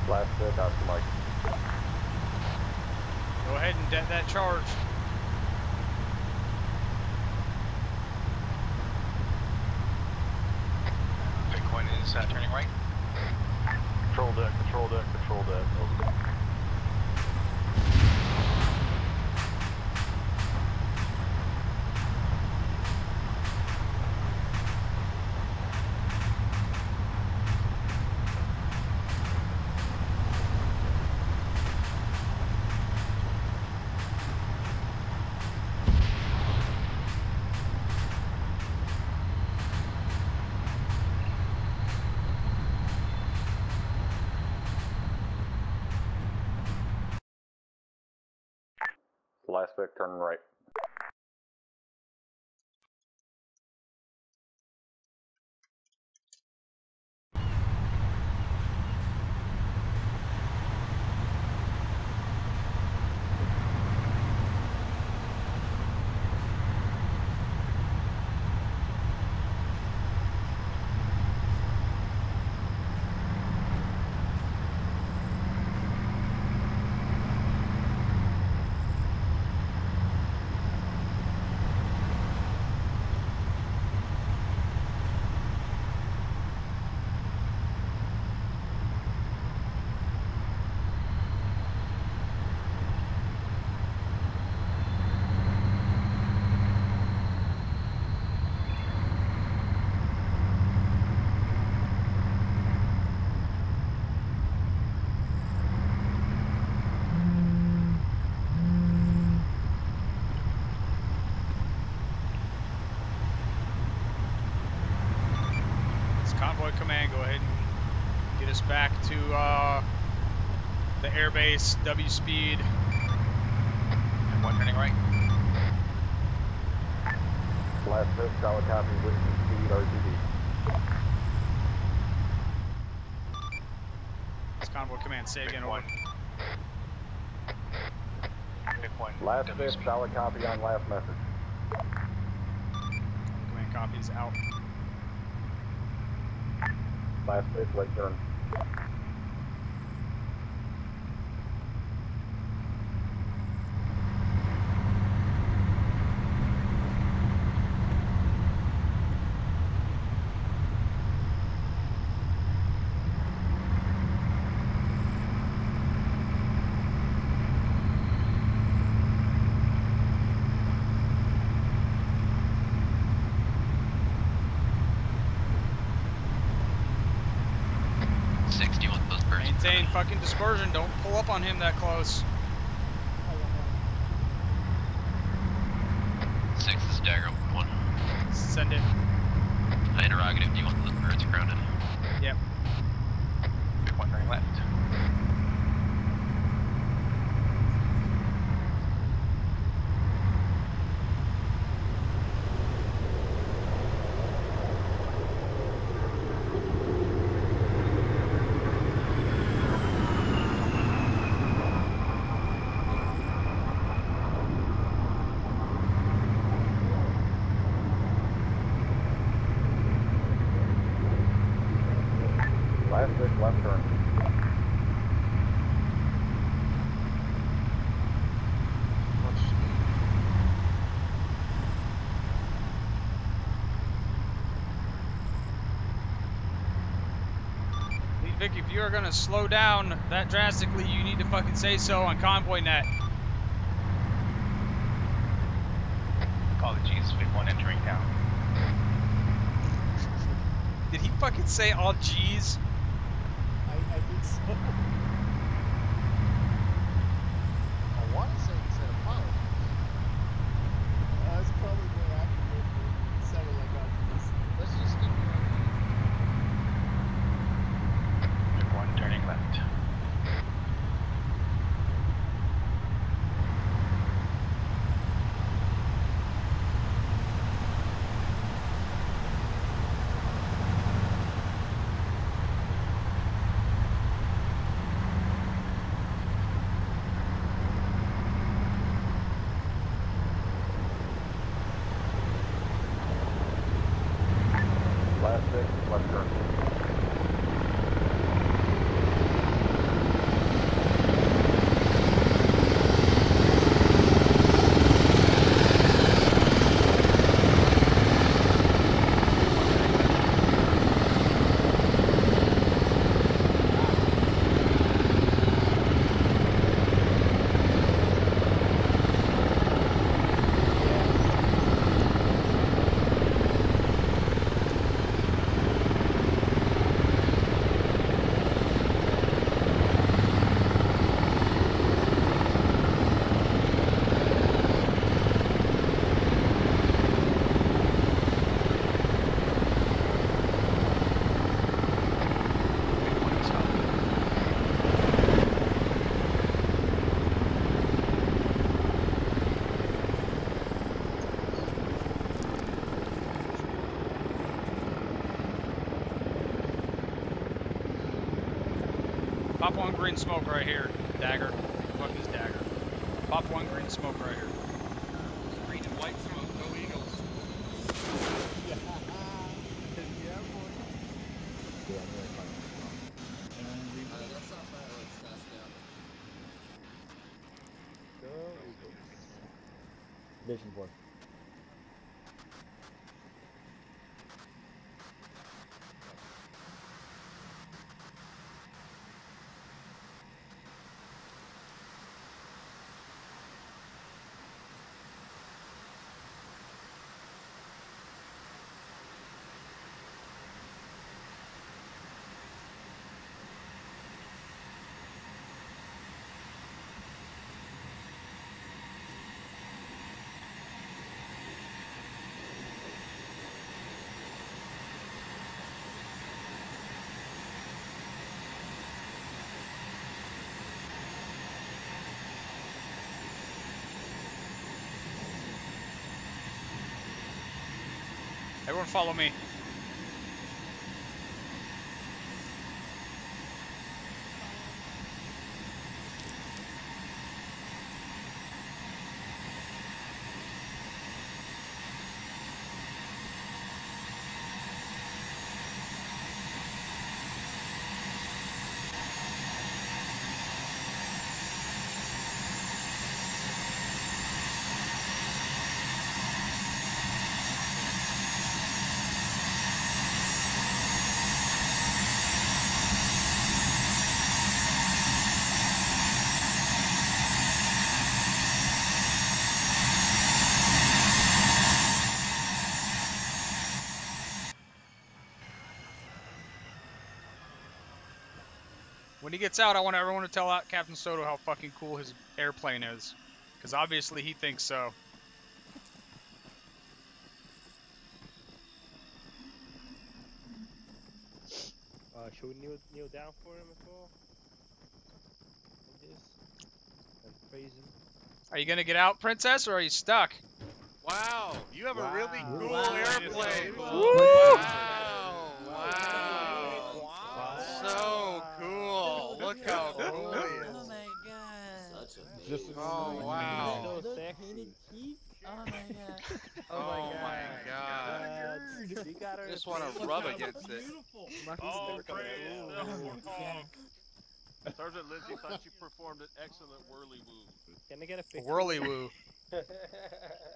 Speaker 8: Last Vic, Oscar Mike.
Speaker 5: Go ahead and dead that charge.
Speaker 21: Bitcoin is turning right.
Speaker 7: Control deck, control deck, control deck. Over.
Speaker 8: Last Vic, turn right.
Speaker 5: Convoy Command, go ahead and get us back to the airbase, W speed.
Speaker 21: And 1 turning right.
Speaker 8: Last Vic, solid copy, witness speed, RTD.
Speaker 5: It's Convoy Command, say again, over.
Speaker 21: Vic 1.
Speaker 8: Last Vic, solid copy on last message.
Speaker 5: Command copies out.
Speaker 8: Last Vic, right turn.
Speaker 5: Maintain fucking dispersion. Don't pull up on him that close.
Speaker 21: 6 is dagger 1.
Speaker 5: Send it.
Speaker 21: Interrogative, do you want those birds grounded?
Speaker 5: Yep.
Speaker 21: Vic 1 turning left.
Speaker 5: if you're gonna slow down that drastically, you need to fucking say so on Convoy Net.
Speaker 20: Apologies, Big One entering town.
Speaker 5: Did he fucking say all G's?
Speaker 2: I think so.
Speaker 18: I want to say he said apologies.
Speaker 2: That's probably more accurate. It sounded like
Speaker 11: Let's just stick with
Speaker 20: Big One turning left.
Speaker 8: Last 6, left turn.
Speaker 5: Pop one green smoke right here, Dagger. Fuck this Dagger. Pop one green smoke right here.
Speaker 14: Green and white smoke, go Eagles.
Speaker 2: yeah, boy.
Speaker 11: That's not fireworks, that's down.
Speaker 9: Go Eagles. Vision board.
Speaker 5: Everyone follow me. When he gets out, I want everyone to tell out Captain Soto how fucking cool his airplane is. Because obviously he thinks so.
Speaker 9: Should we kneel down for him as well? Like this? And praise him?
Speaker 5: Are you going to get out, Princess, or are you stuck?
Speaker 14: Wow, you have a really cool
Speaker 9: Wow.
Speaker 14: airplane.
Speaker 5: Woo!
Speaker 14: Wow, wow, so cool. Look how cool he is.
Speaker 10: Oh my god.
Speaker 11: Such a
Speaker 2: Just
Speaker 11: baby.
Speaker 14: Oh wow.
Speaker 9: So sexy.
Speaker 10: Oh my god.
Speaker 14: Oh my god.
Speaker 9: You got her.
Speaker 14: Just want to rub against it.
Speaker 12: Oh, praise the
Speaker 10: Oh,
Speaker 12: warthog. Sergeant Lindsay thought you performed an excellent whirly-woo.
Speaker 9: Can I get a picture?
Speaker 5: Whirly woo.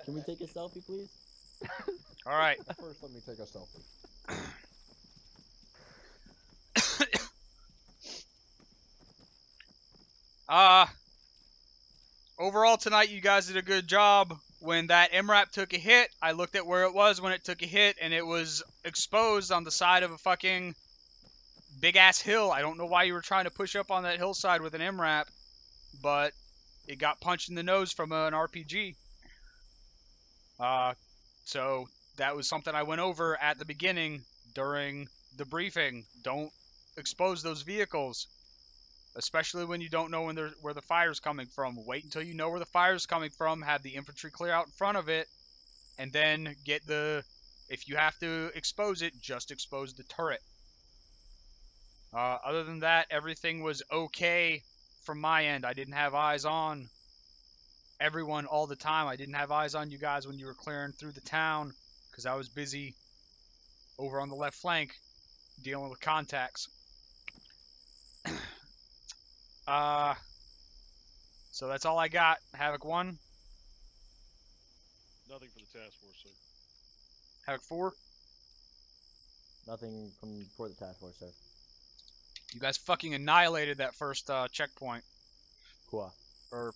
Speaker 9: Can we take a selfie, please?
Speaker 5: All right.
Speaker 2: First, let me take a selfie.
Speaker 5: Overall tonight, you guys did a good job. When that MRAP took a hit, I looked at where it was when it took a hit, and it was exposed on the side of a fucking big-ass hill. I don't know why you were trying to push up on that hillside with an MRAP, but it got punched in the nose from an RPG. So that was something I went over at the beginning during the briefing. Don't expose those vehicles, especially when you don't know where the fire's coming from. Wait until you know where the fire's coming from, have the infantry clear out in front of it, and then get the... If you have to expose it, just expose the turret. Other than that, everything was okay from my end. I didn't have eyes on everyone all the time. I didn't have eyes on you guys when you were clearing through the town because I was busy over on the left flank dealing with contacts. So that's all I got. Havoc 1.
Speaker 16: Nothing for the task force, sir.
Speaker 5: Havoc 4.
Speaker 1: Nothing for the task force, sir.
Speaker 5: You guys fucking annihilated that first checkpoint.
Speaker 1: Cool.
Speaker 5: Or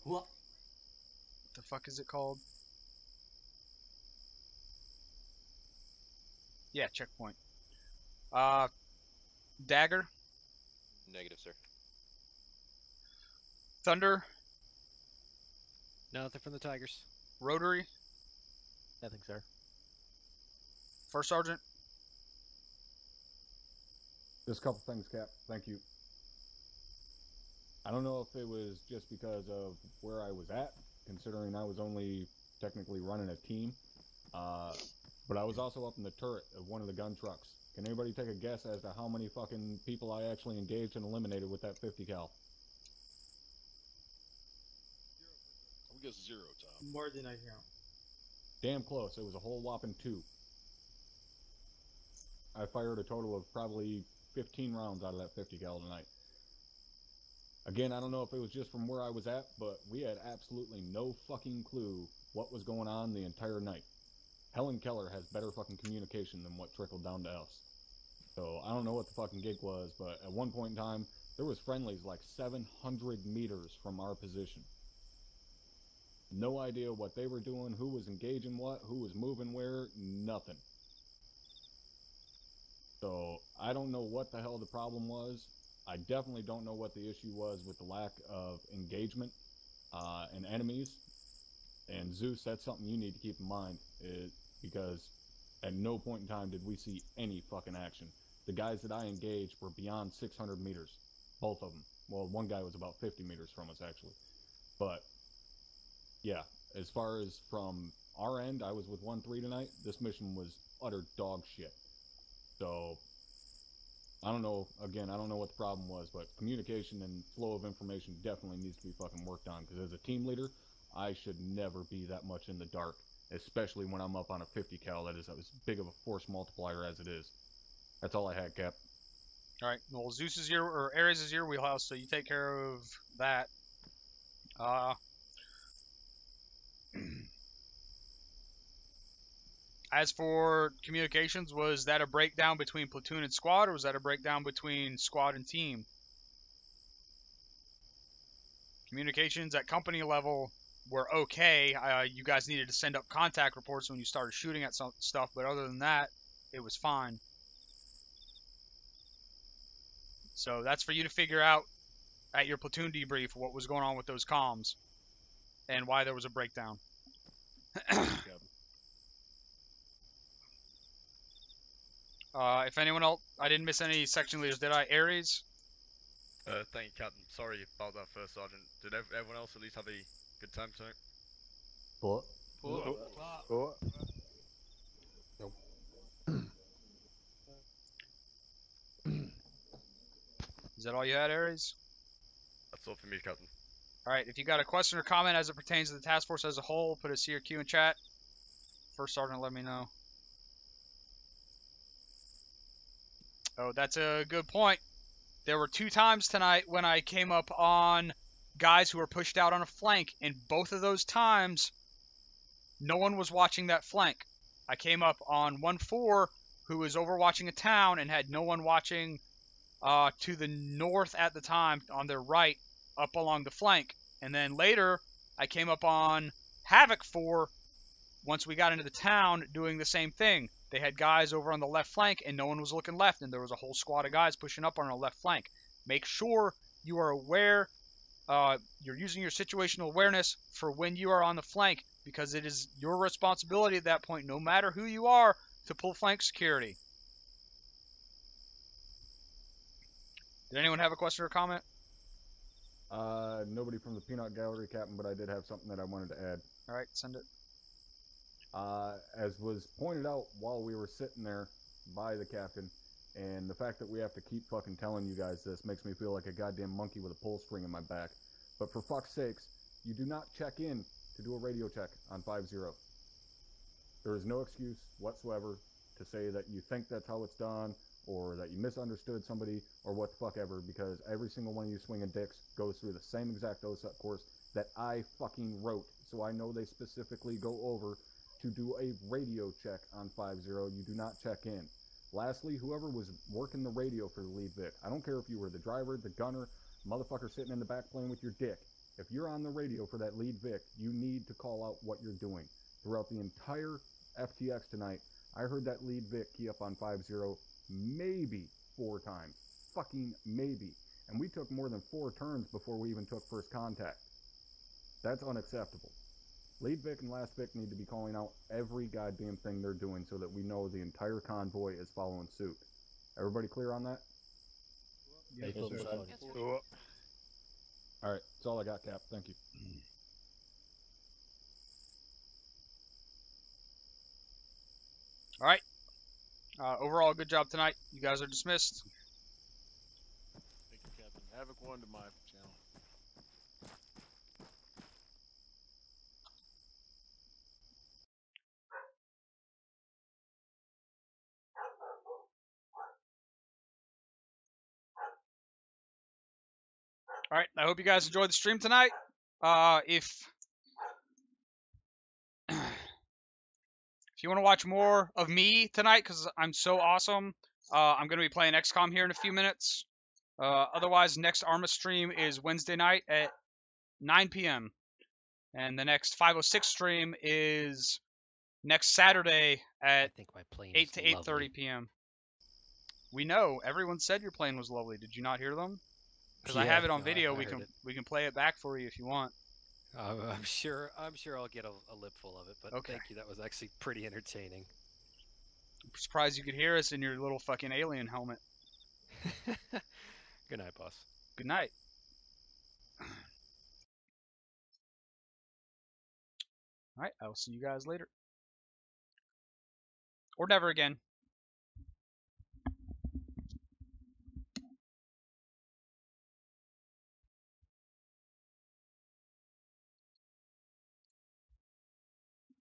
Speaker 5: what the fuck is it called? Yeah, checkpoint. Dagger.
Speaker 11: Negative, sir.
Speaker 5: Thunder.
Speaker 19: Nothing from the Tigers.
Speaker 5: Rotary.
Speaker 1: Nothing, sir.
Speaker 5: First Sergeant.
Speaker 22: Just a couple things, Cap. Thank you. I don't know if it was just because of where I was at, considering I was only technically running a team, but I was also up in the turret of one of the gun trucks. Can anybody take a guess as to how many fucking people I actually engaged and eliminated with that 50 cal?
Speaker 16: I would guess 0, Tom.
Speaker 12: More than I count.
Speaker 22: Damn close. It was a whole whopping 2. I fired a total of probably 15 rounds out of that 50 cal tonight. Again, I don't know if it was just from where I was at, but we had absolutely no fucking clue what was going on the entire night. Helen Keller has better fucking communication than what trickled down to us. So, I don't know what the fucking gig was, but at one point in time, there was friendlies like 700 meters from our position. No idea what they were doing, who was engaging what, who was moving where, nothing. So, I don't know what the hell the problem was. I definitely don't know what the issue was with the lack of engagement and enemies. And Zeus, that's something you need to keep in mind, because at no point in time did we see any fucking action. The guys that I engaged were beyond 600 meters, both of them. Well, one guy was about 50 meters from us, actually. But, yeah, as far as from our end, I was with 1-3 tonight. This mission was utter dog shit. So, I don't know, again, I don't know what the problem was, but communication and flow of information definitely needs to be fucking worked on, because as a team leader, I should never be that much in the dark, especially when I'm up on a 50 cal that is as big of a force multiplier as it is. That's all I had, Cap.
Speaker 5: Alright, well, Zeus is your, or Ares is your wheelhouse, so you take care of that. As for communications, was that a breakdown between platoon and squad, or was that a breakdown between squad and team? Communications at company level were okay. You guys needed to send up contact reports when you started shooting at some stuff, but other than that, it was fine. So that's for you to figure out at your platoon debrief what was going on with those comms and why there was a breakdown. If anyone else, I didn't miss any section leaders, did I? Ares?
Speaker 23: Thank you, Captain. Sorry about that, First Sergeant. Did everyone else at least have a good time tonight?
Speaker 1: What?
Speaker 22: What? Nope.
Speaker 5: Is that all you had, Ares?
Speaker 23: That's all for me, Captain.
Speaker 5: Alright, if you got a question or comment as it pertains to the task force as a whole, put a C or Q in chat. First Sergeant, let me know. Oh, that's a good point. There were 2 times tonight when I came up on guys who were pushed out on a flank, and both of those times, no one was watching that flank. I came up on 1-4 who was overwatching a town and had no one watching to the north at the time, on their right, up along the flank. And then later, I came up on Havoc 4 once we got into the town doing the same thing. They had guys over on the left flank, and no one was looking left, and there was a whole squad of guys pushing up on our left flank. Make sure you are aware, you're using your situational awareness for when you are on the flank, because it is your responsibility at that point, no matter who you are, to pull flank security. Did anyone have a question or comment?
Speaker 22: Nobody from the Peanut Gallery, Captain, but I did have something that I wanted to add.
Speaker 5: All right, send it.
Speaker 22: As was pointed out while we were sitting there by the captain, and the fact that we have to keep fucking telling you guys this makes me feel like a goddamn monkey with a pull string in my back. But for fuck's sakes, you do not check in to do a radio check on 5-0. There is no excuse whatsoever to say that you think that's how it's done, or that you misunderstood somebody, or what the fuck ever, because every single one of you swinging dicks goes through the same exact OSUT course that I fucking wrote, so I know they specifically go over to do a radio check on 5-0. You do not check in. Lastly, whoever was working the radio for the lead Vic, I don't care if you were the driver, the gunner, motherfucker sitting in the back playing with your dick. If you're on the radio for that lead Vic, you need to call out what you're doing. Throughout the entire FTX tonight, I heard that lead Vic key up on 5-0 maybe 4 times. Fucking maybe. And we took more than 4 turns before we even took first contact. That's unacceptable. Lead Vic and last Vic need to be calling out every goddamn thing they're doing so that we know the entire convoy is following suit. Everybody clear on that?
Speaker 12: Yes,
Speaker 9: Yes,
Speaker 12: sir.
Speaker 9: sir.
Speaker 22: Alright, that's all I got, Cap. Thank you.
Speaker 5: All right. Overall, good job tonight. You guys are dismissed.
Speaker 16: Thank you, Captain. Havoc 1 to my channel.
Speaker 5: All right. I hope you guys enjoyed the stream tonight. If you want to watch more of me tonight, because I'm so awesome, I'm going to be playing XCOM here in a few minutes. Otherwise, next Arma stream is Wednesday night at 9 p.m. And the next 506 stream is next Saturday at 8 to 8:30 p.m. We know. Everyone said your plane was lovely. Did you not hear them? Because I have it on video. We can play it back for you if you want.
Speaker 19: I'm sure I'll get a lip full of it, but
Speaker 5: Okay.
Speaker 19: thank you. That was actually pretty entertaining.
Speaker 5: I'm surprised you could hear us in your little fucking alien helmet.
Speaker 19: Good night, boss.
Speaker 5: Good night. All right, I will see you guys later. Or never again.